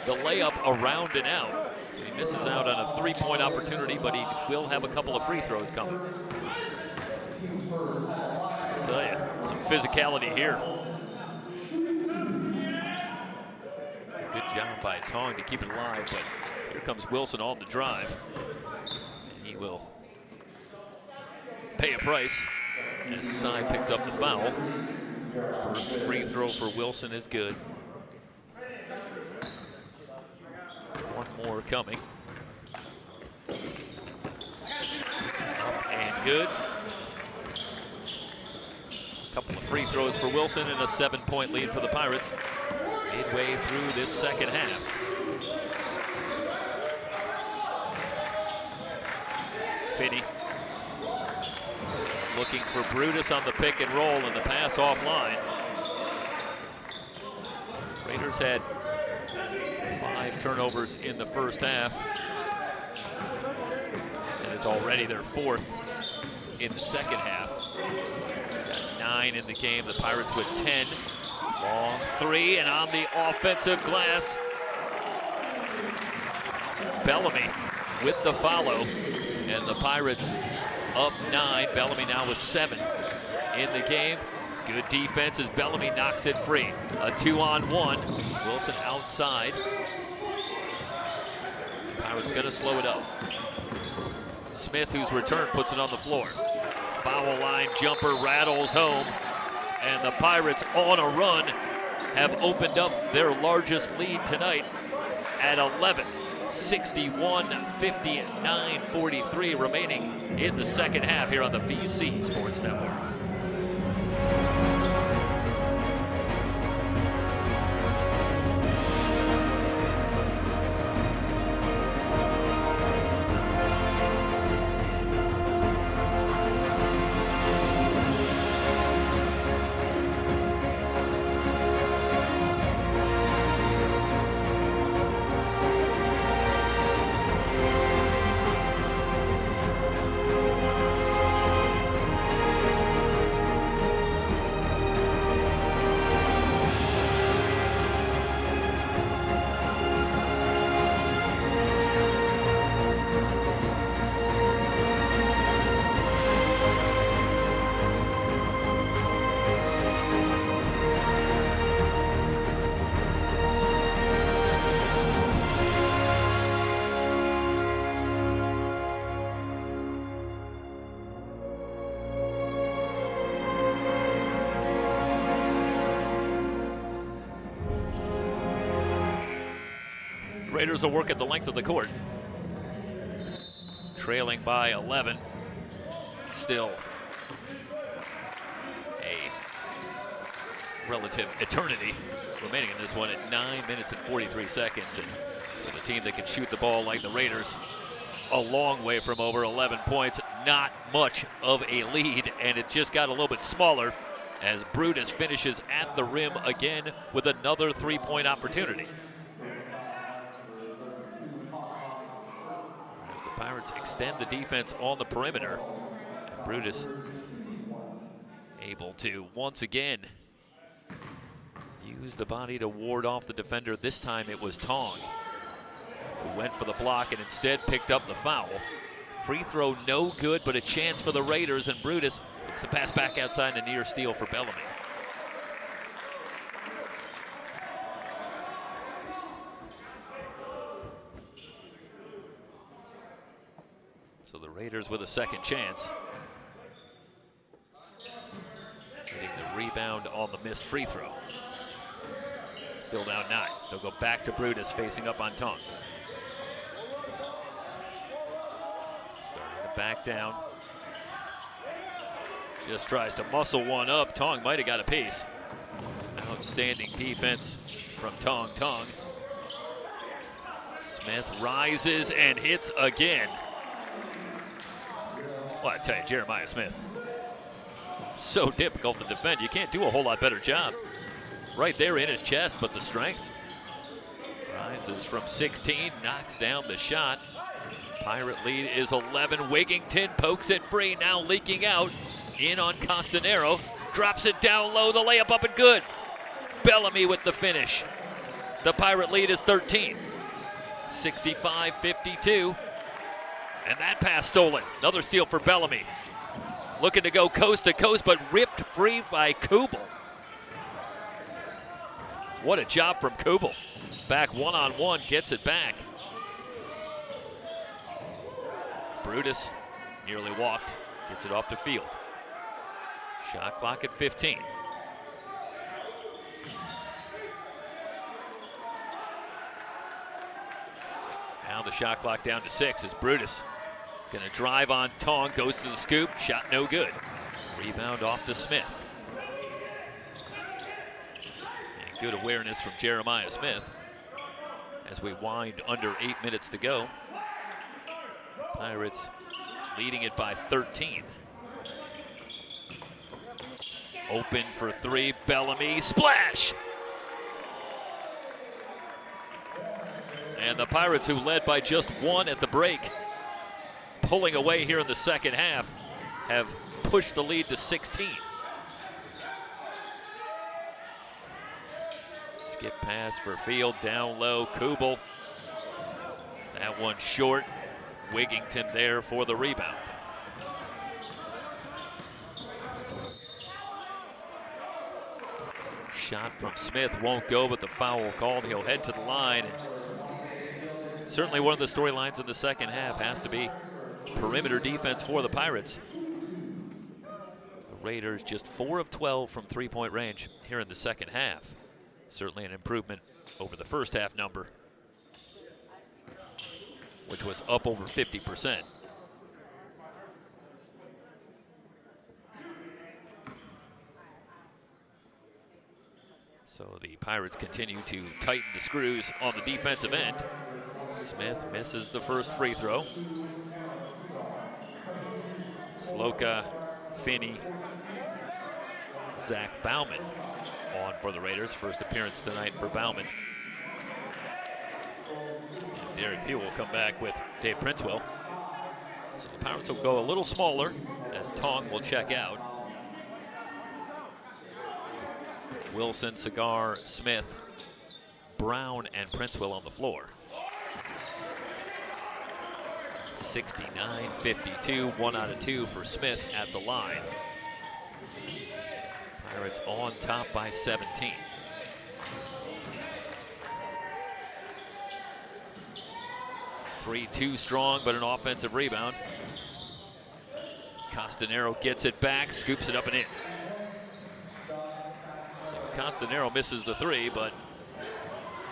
The layup around and out. So he misses out on a 3-point opportunity, but he will have a couple of free throws coming. I'll tell you, some physicality here. Good job by Tong to keep it alive, but here comes Wilson on the drive. And he will pay a price as Sy picks up the foul. First free throw for Wilson is good. One more coming. Up and good. A couple of free throws for Wilson and a 7-point lead for the Pirates midway through this second half. Finney looking for Brutus on the pick and roll, and the pass offline. Raiders had 5 turnovers in the first half, and it's already their 4th in the second half. Got 9 in the game, the Pirates with 10. Long 3, and on the offensive glass, Bellamy with the follow, and the Pirates up 9. Bellamy now with 7 in the game. Good defense as Bellamy knocks it free. A 2-on-1. Wilson outside. Pirates gonna slow it up. Smith, whose return, puts it on the floor. Foul line jumper rattles home, and the Pirates on a run have opened up their largest lead tonight at 11. 61-59-43 remaining in the second half here on the VC Sports Network. Raiders will work at the length of the court. Trailing by 11. Still a relative eternity remaining in this one at 9 minutes and 43 seconds. And with a team that can shoot the ball like the Raiders, a long way from over 11 points. Not much of a lead, and it just got a little bit smaller as Brutus finishes at the rim again with another 3-point opportunity. As the Pirates extend the defense on the perimeter, and Brutus able to once again use the body to ward off the defender. This time it was Tong who went for the block and instead picked up the foul. Free throw no good, but a chance for the Raiders, and Brutus makes the pass back outside, and a near steal for Bellamy. So the Raiders with a second chance. Getting the rebound on the missed free throw. Still down 9. They'll go back to Brutus facing up on Tong. back down. Just tries to muscle one up. Tong might have got a piece. Outstanding defense from Tong. Smith rises and hits again. Well, I tell you, Jeremiah Smith, so difficult to defend. You can't do a whole lot better job. Right there in his chest, but the strength. Rises from 16, knocks down the shot. Pirate lead is 11. Wigington pokes it free, now leaking out. In on Castanero, drops it down low, the layup up and good. Bellamy with the finish. The Pirate lead is 13. 65-52. And that pass stolen. Another steal for Bellamy. Looking to go coast to coast, but ripped free by Kubel. What a job from Kubel. Back one-on-one, gets it back. Brutus nearly walked, gets it off the field. Shot clock at 15. Now the shot clock down to 6 as Brutus gonna drive on Tong, goes to the scoop, shot no good. Rebound off to Smith. And good awareness from Jeremiah Smith as we wind under 8 minutes to go. Pirates leading it by 13. Open for three, Bellamy, splash! And the Pirates, who led by just one at the break, pulling away here in the second half, have pushed the lead to 16. Skip pass for Field, down low, Kubel. That one short. Wigington there for the rebound. Shot from Smith won't go, but the foul called. He'll head to the line. Certainly one of the storylines in the second half has to be perimeter defense for the Pirates. The Raiders just 4 of 12 from three-point range here in the second half. Certainly an improvement over the first half number, which was up over 50%. So the Pirates continue to tighten the screws on the defensive end. Smith misses the first free throw. Sloka, Finney, Zach Bauman on for the Raiders. First appearance tonight for Bauman. And Derek Pugh will come back with Dave Princewell. So the Pirates will go a little smaller as Tong will check out. Wilson, Cigar, Smith, Brown, and Princewell on the floor. 69-52, 1 out of 2 for Smith at the line. Pirates on top by 17. Too strong, but an offensive rebound. Castanero gets it back, scoops it up and in. So Castanero misses the three, but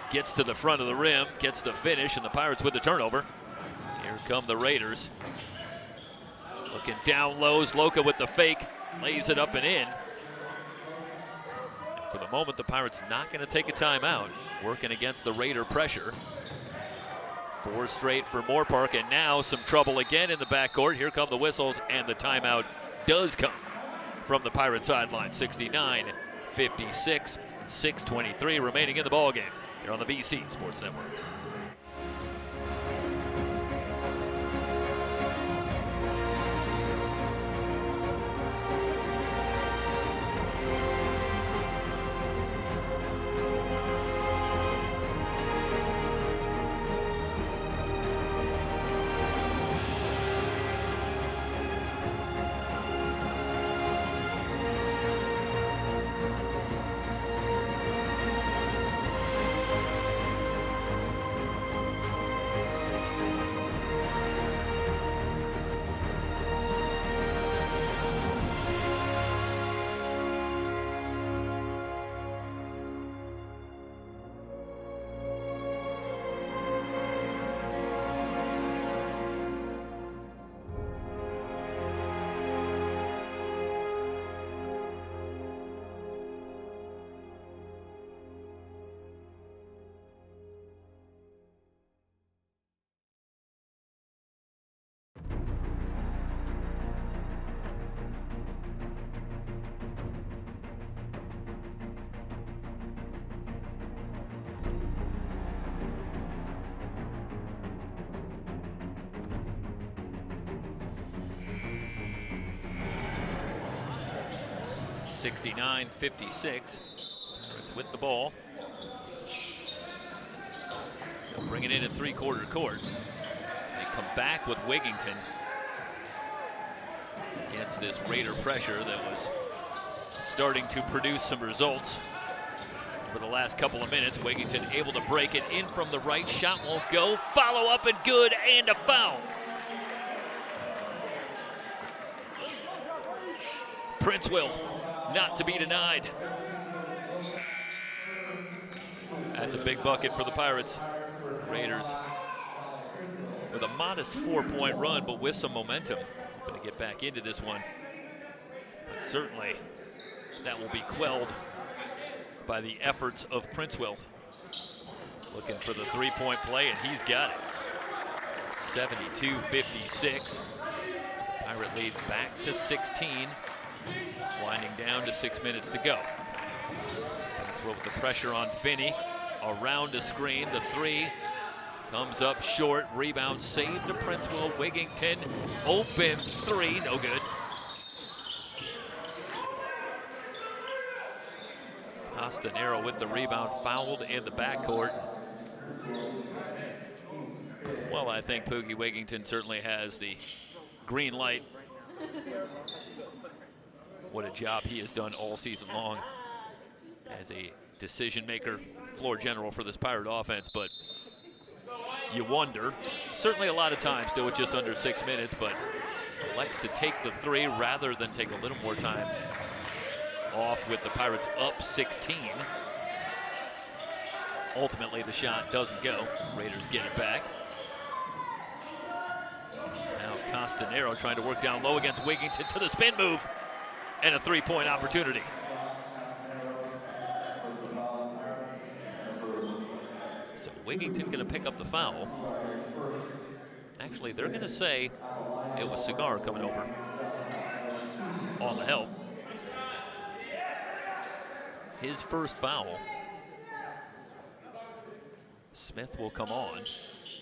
gets to the front of the rim, gets the finish, and the Pirates with the turnover. Here come the Raiders. Looking down low, Zloka with the fake, lays it up and in. And for the moment, the Pirates not going to take a timeout, working against the Raider pressure. 4 straight for Moorpark, and now some trouble again in the backcourt. Here come the whistles, and the timeout does come from the Pirate sideline. 69-56, 6:23 remaining in the ballgame here on the VC Sports Network. 69-56. Pirates with the ball. They'll bring it in at three-quarter court. They come back with Wigington against this Raider pressure that was starting to produce some results over the last couple of minutes. Wigington able to break it in from the right. Shot won't go. Follow up and good, and a foul. Princeville not to be denied. That's a big bucket for the Pirates. Raiders with a modest 4-point run, but with some momentum. Going to get back into this one. But certainly that will be quelled by the efforts of Princeville. Looking for the three-point play, and he's got it. 72-56. Pirate lead back to 16. Winding down to 6 minutes to go. Princeville with the pressure on Finney. Around a screen, the three comes up short. Rebound saved to Princeville. Wigington, open three, no good. Castanero with the rebound, fouled in the backcourt. Well, I think Poogie Wigington certainly has the green light. What a job he has done all season long as a decision maker, floor general for this Pirate offense. But you wonder, certainly a lot of times still with just under 6 minutes, but likes to take the three rather than take a little more time off with the Pirates up 16. Ultimately, the shot doesn't go. Raiders get it back. Now Castanero trying to work down low against Wigington to the spin move, and a three-point opportunity. So Wigington going to pick up the foul. Actually, they're going to say it was Cigar coming over on the help. His first foul. Smith will come on,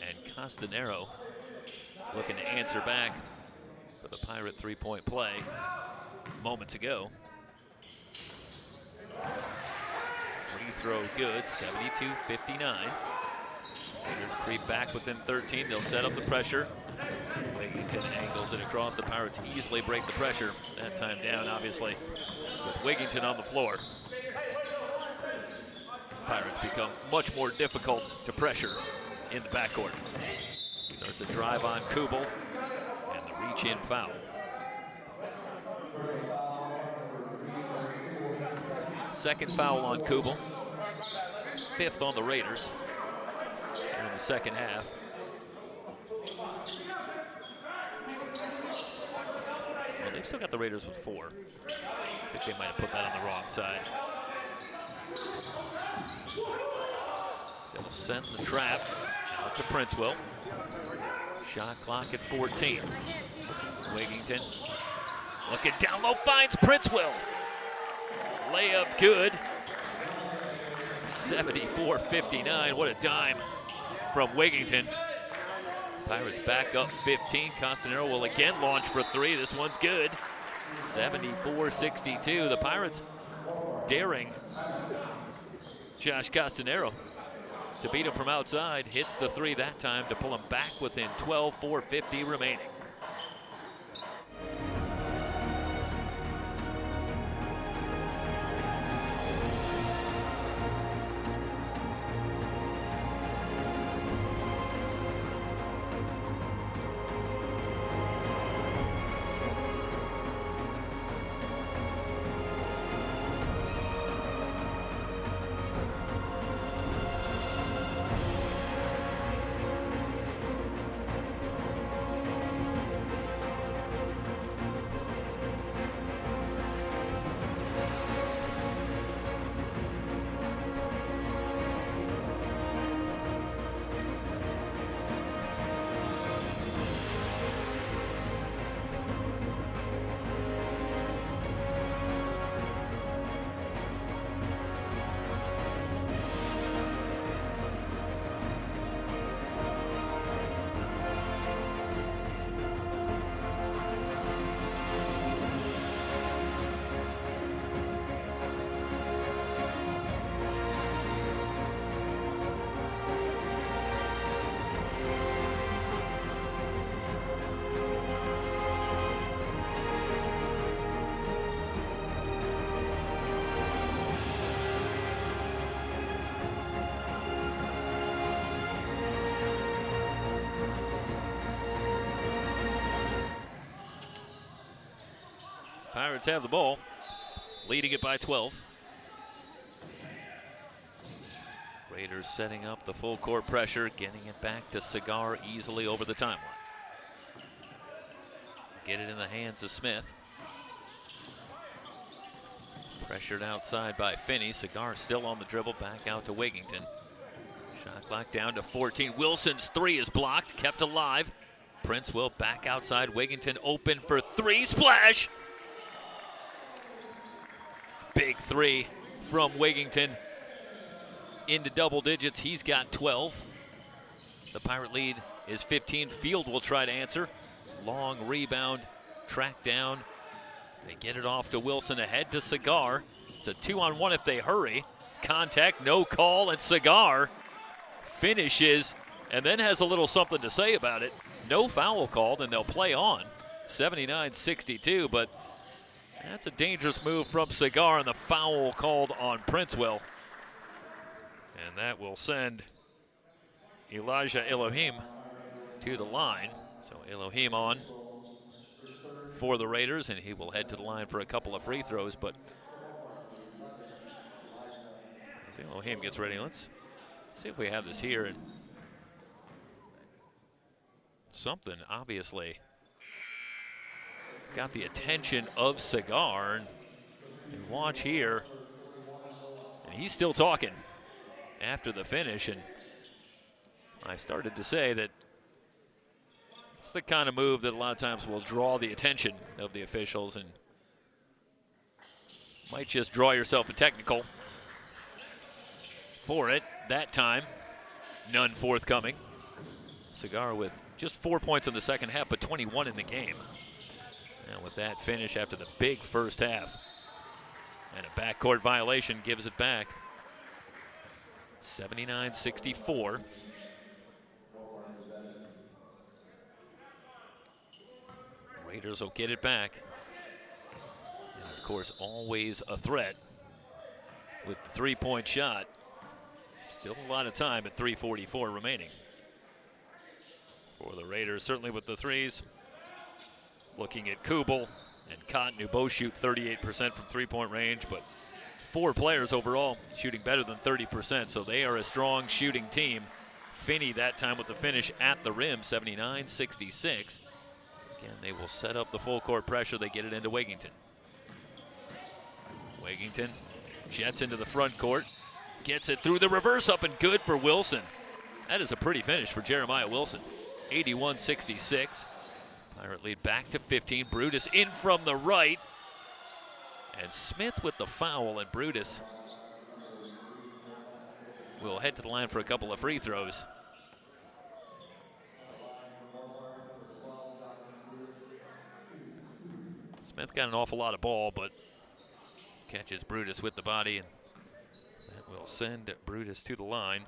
and Castanero looking to answer back for the Pirate three-point play moments ago. Free throw good, 72-59. Raiders creep back within 13. They'll set up the pressure. Wigington angles it across. The Pirates easily break the pressure. That time down, obviously, with Wigington on the floor. Pirates become much more difficult to pressure in the backcourt. Starts a drive on Kubel, and the reach-in foul. Second foul on Kubel. Fifth on the Raiders in the second half. Well, they've still got the Raiders with 4. I think they might have put that on the wrong side. They'll send the trap out to Princeville. Shot clock at 14. Wigington looking down low, finds Princeville. Layup good. 74-59. What a dime from Wigington. Pirates back up 15. Castanero will again launch for three. This one's good. 74-62. The Pirates daring Josh Castanero to beat him from outside. Hits the three that time to pull him back within 12, 4:50 remaining. Pirates have the ball, leading it by 12. Raiders setting up the full court pressure, getting it back to Cigar easily over the timeline. Get it in the hands of Smith. Pressured outside by Finney. Cigar still on the dribble, back out to Wigington. Shot clock down to 14. Wilson's three is blocked, kept alive. Prince will back outside. Wigington open for three. Splash! Big three from Wigington. Into double digits. He's got 12. The Pirate lead is 15. Field will try to answer. Long rebound, track down. They get it off to Wilson, ahead to Cigar. It's a 2-on-1 if they hurry. Contact, no call, and Cigar finishes and then has a little something to say about it. No foul called, and they'll play on. 79-62, but that's a dangerous move from Cigar, and the foul called on Princewell. And that will send Elijah Elohim to the line. So Elohim on for the Raiders, and he will head to the line for a couple of free throws. But as Elohim gets ready, let's see if we have this here. And something obviously got the attention of Cigar. And watch here, and he's still talking after the finish. And I started to say that it's the kind of move that a lot of times will draw the attention of the officials and might just draw yourself a technical for it. That time, none forthcoming. Cigar with just 4 points in the second half, but 21 in the game. And with that finish after the big first half, and a backcourt violation gives it back. 79-64. Raiders will get it back. And of course, always a threat with the three-point shot. Still a lot of time at 3:44 remaining for the Raiders, certainly with the threes. Looking at Kubel and Cotton, who both shoot 38% from three-point range, but 4 players overall shooting better than 30%, so they are a strong shooting team. Finney that time with the finish at the rim, 79-66. Again, they will set up the full court pressure. They get it into Wigington. Wigington jets into the front court, gets it through the reverse up and good for Wilson. That is a pretty finish for Jeremiah Wilson. 81-66. Pirate lead back to 15. Brutus in from the right. And Smith with the foul, and Brutus will head to the line for a couple of free throws. Smith got an awful lot of ball, but catches Brutus with the body, and that will send Brutus to the line.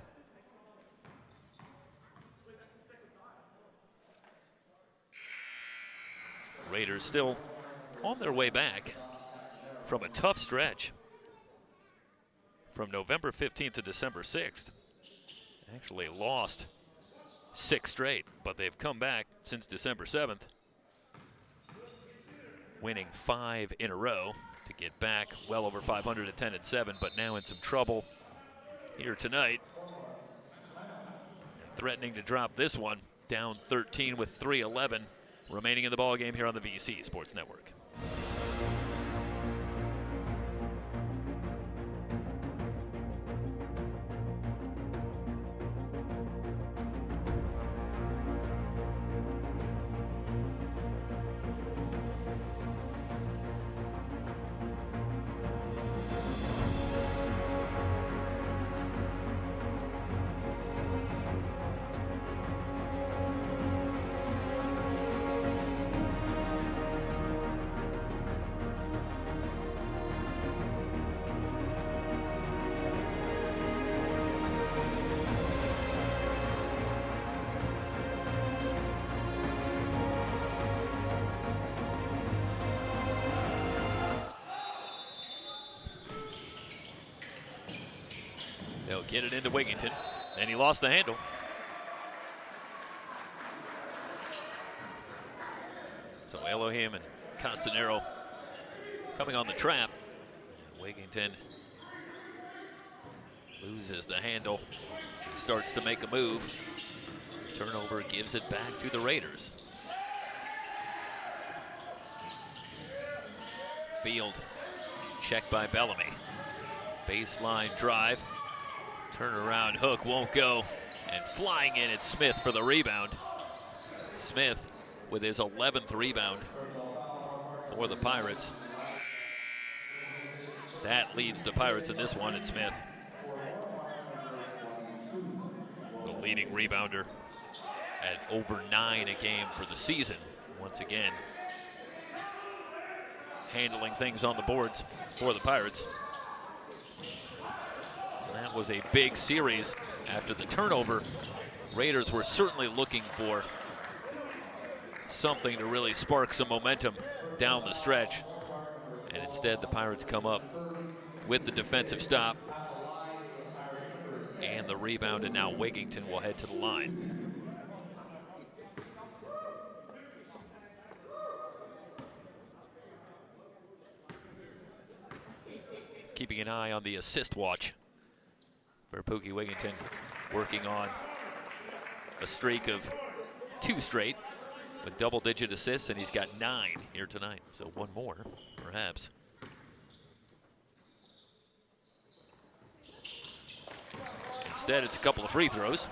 Raiders still on their way back from a tough stretch from November 15th to December 6th. Actually lost 6 straight, but they've come back since December 7th, winning 5 in a row to get back well over 500 at 10-7, but now in some trouble here tonight. And threatening to drop this one, down 13 with 3:11 remaining in the ball game here on the VC Sports Network. They'll get it into Wigington, and he lost the handle. So Elohim and Castanero coming on the trap. And Wigington loses the handle. He starts to make a move. Turnover gives it back to the Raiders. Field checked by Bellamy. Baseline drive. Turnaround hook won't go. And flying in, it's Smith for the rebound. Smith with his 11th rebound for the Pirates. That leads the Pirates in this one, and Smith, the leading rebounder at over 9 a game for the season. Once again, handling things on the boards for the Pirates. That was a big series after the turnover. Raiders were certainly looking for something to really spark some momentum down the stretch. And instead, the Pirates come up with the defensive stop and the rebound, and now Wigington will head to the line. Keeping an eye on the assist watch for Pookie Wigington, working on a streak of 2 straight with double-digit assists, and he's got 9 here tonight, so 1 more, perhaps. Instead, it's a couple of free throws.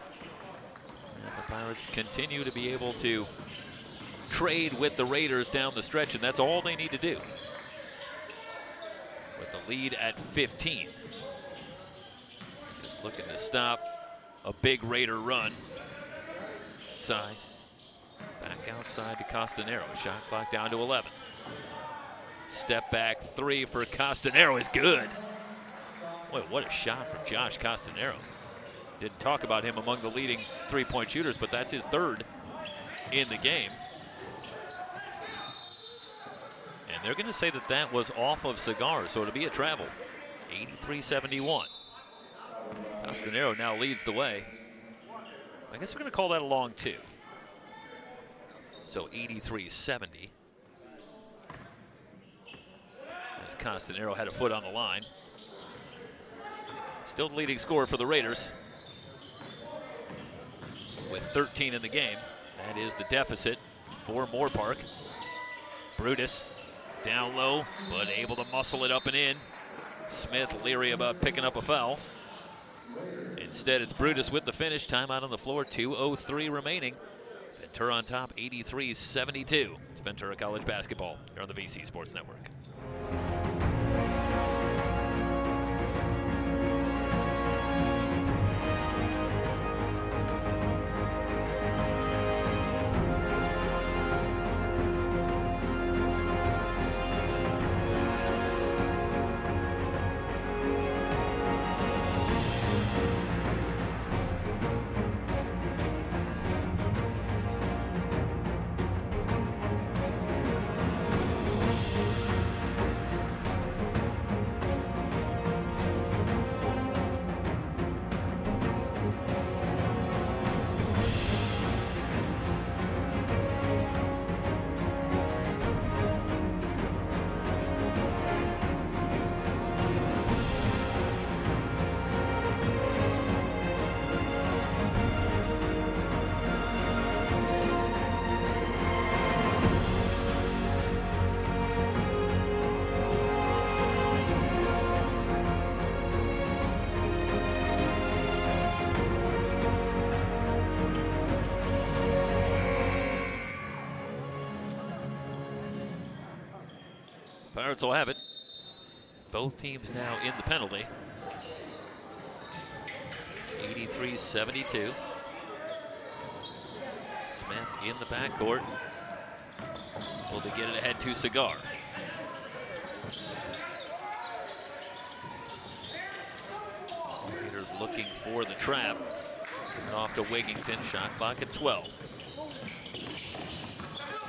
And the Pirates continue to be able to trade with the Raiders down the stretch, and that's all they need to do. With the lead at 15. Just looking to stop a big Raider run. Side. Back outside to Castanero. Shot clock down to 11. Step back 3 for Castanero is good. Boy, what a shot from Josh Castanero. Didn't talk about him among the leading 3-point shooters, but that's his 3rd in the game. And they're going to say that that was off of Cigar, so it'll be a travel. 83-71. Castanero now leads the way. I guess we're going to call that a long 2. So 83-70. As Castanero had a foot on the line. Still the leading scorer for the Raiders with 13 in the game. That is the deficit for Moorpark. Brutus down low, but able to muscle it up and in. Smith leery about picking up a foul. Instead, it's Brutus with the finish. Timeout on the floor, 2:03 remaining. Ventura on top, 83-72. It's Ventura College basketball here on the VC Sports Network. Pirates will have it. Both teams now in the penalty. 83-72. Smith in the backcourt. Will they get it ahead to Cigar? Raiders looking for the trap. And off to Wigington. Shot clock at 12.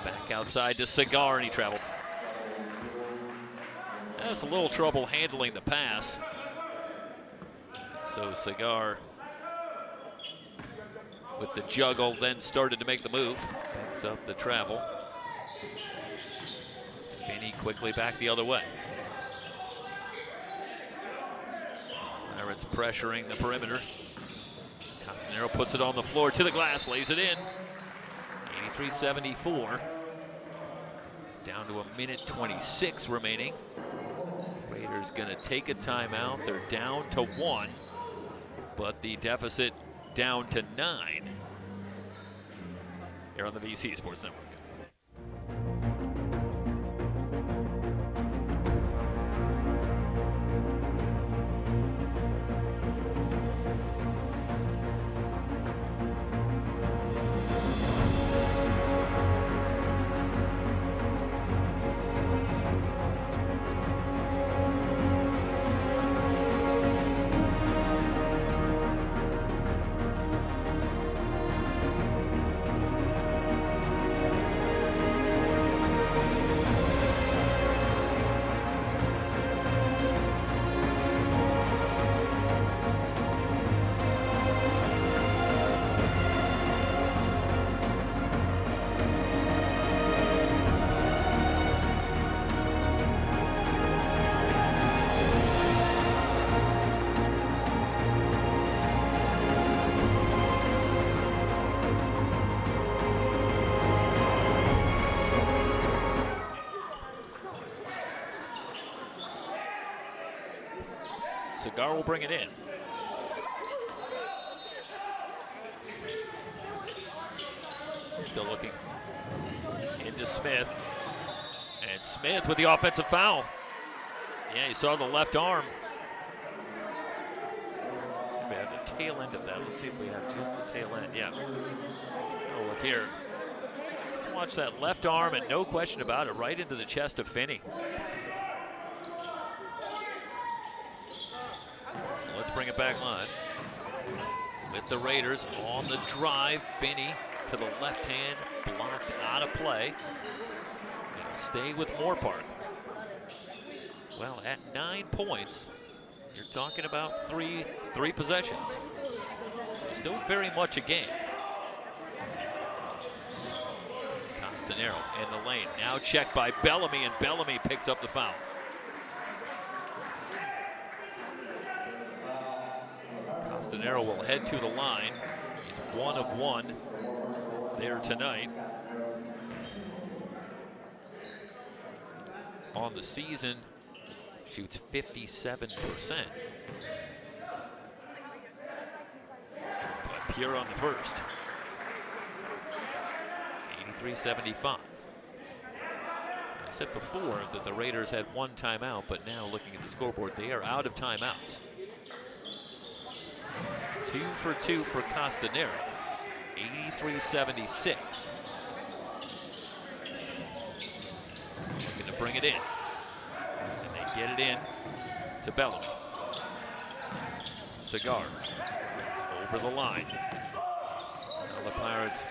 Back outside to Cigar, and he traveled. Has a little trouble handling the pass. So Cigar, with the juggle, then started to make the move. Picks up the travel. Finney quickly back the other way. Pirates pressuring the perimeter. Castanero puts it on the floor to the glass, lays it in. 83-74. Down to 1:26 remaining. Raiders gonna take a timeout. They're down to 1, but the deficit down to 9. Here on the VC Sports Network. Cigar will bring it in. Still looking into Smith. And Smith with the offensive foul. Yeah, you saw the left arm. We have the tail end of that. Let's see if we have just the tail end. Yeah. Oh, look here. Let's watch that left arm, and no question about it, right into the chest of Finney. So let's bring it back live. With the Raiders on the drive, Finney to the left hand, blocked out of play. It'll stay with Moorpark. Well, at 9 points, you're talking about three possessions. So still very much a game. Castanero in the lane, now checked by Bellamy, and Bellamy picks up the foul. Castanero will head to the line. He's 1 of 1 there tonight. On the season, shoots 57%. But pure on the first. 83-75. I said before that the Raiders had 1 timeout, but now looking at the scoreboard, they are out of timeouts. 2 for 2 for Castanero. 83-76. Looking to bring it in. And they get it in to Bellamy. Cigar over the line. Now the Pirates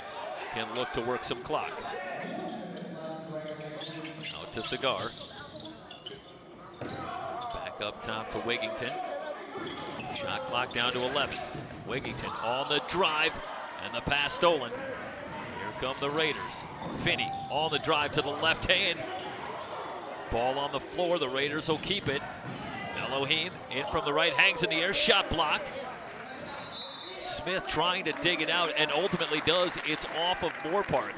can look to work some clock. Out to Cigar. Back up top to Wigington. Shot clock down to 11. Wigington on the drive, and the pass stolen. Here come the Raiders. Finney on the drive to the left hand. Ball on the floor, the Raiders will keep it. Elohim in from the right, hangs in the air, shot blocked. Smith trying to dig it out, and ultimately does. It's off of Moorpark.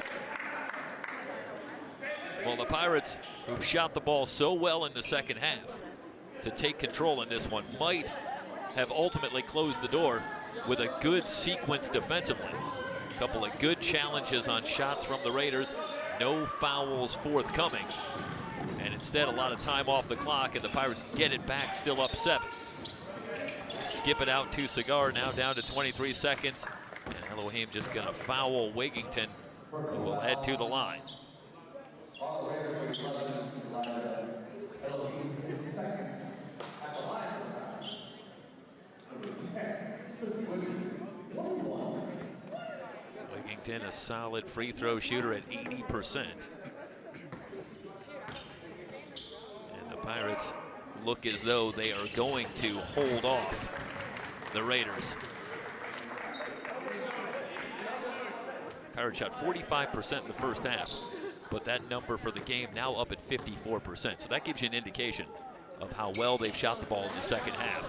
Well, the Pirates, who've shot the ball so well in the second half, to take control in this one, might have ultimately closed the door with a good sequence defensively. A couple of good challenges on shots from the Raiders. No fouls forthcoming. And instead, a lot of time off the clock, and the Pirates get it back, still up 7. Skip it out to Cigar, now down to 23 seconds. And Elohim just gonna foul Wigington, who will head to the line. Wigington, a solid free throw shooter at 80%. And the Pirates look as though they are going to hold off the Raiders. Pirates shot 45% in the first half, but that number for the game now up at 54%. So that gives you an indication of how well they've shot the ball in the second half.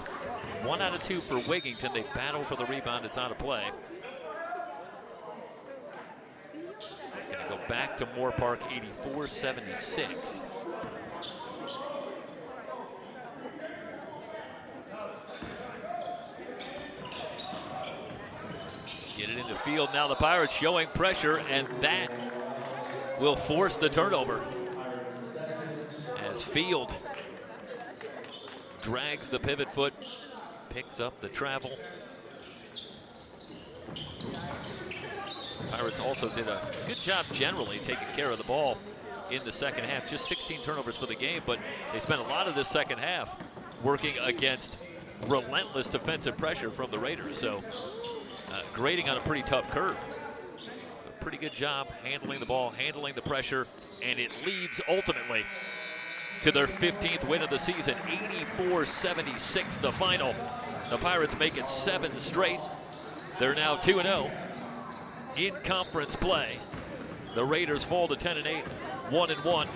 1 out of 2 for Wigington. They battle for the rebound. It's out of play. Going to go back to Moorpark, 84-76. Get it in the field now. The Pirates showing pressure, and that will force the turnover as Field drags the pivot foot, picks up the travel. Pirates also did a good job generally taking care of the ball in the second half. Just 16 turnovers for the game, but they spent a lot of this second half working against relentless defensive pressure from the Raiders. So grading on a pretty tough curve. A pretty good job handling the ball, handling the pressure, and it leads ultimately to their 15th win of the season. 84-76 the final. The Pirates make it 7 straight. They're now 2-0 in conference play. The Raiders fall to 10-8, 1-1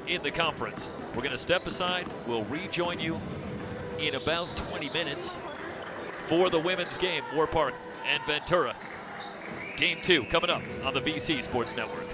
in the conference. We're going to step aside. We'll rejoin you in about 20 minutes for the women's game, Moorpark and Ventura. Game 2 coming up on the VC Sports Network.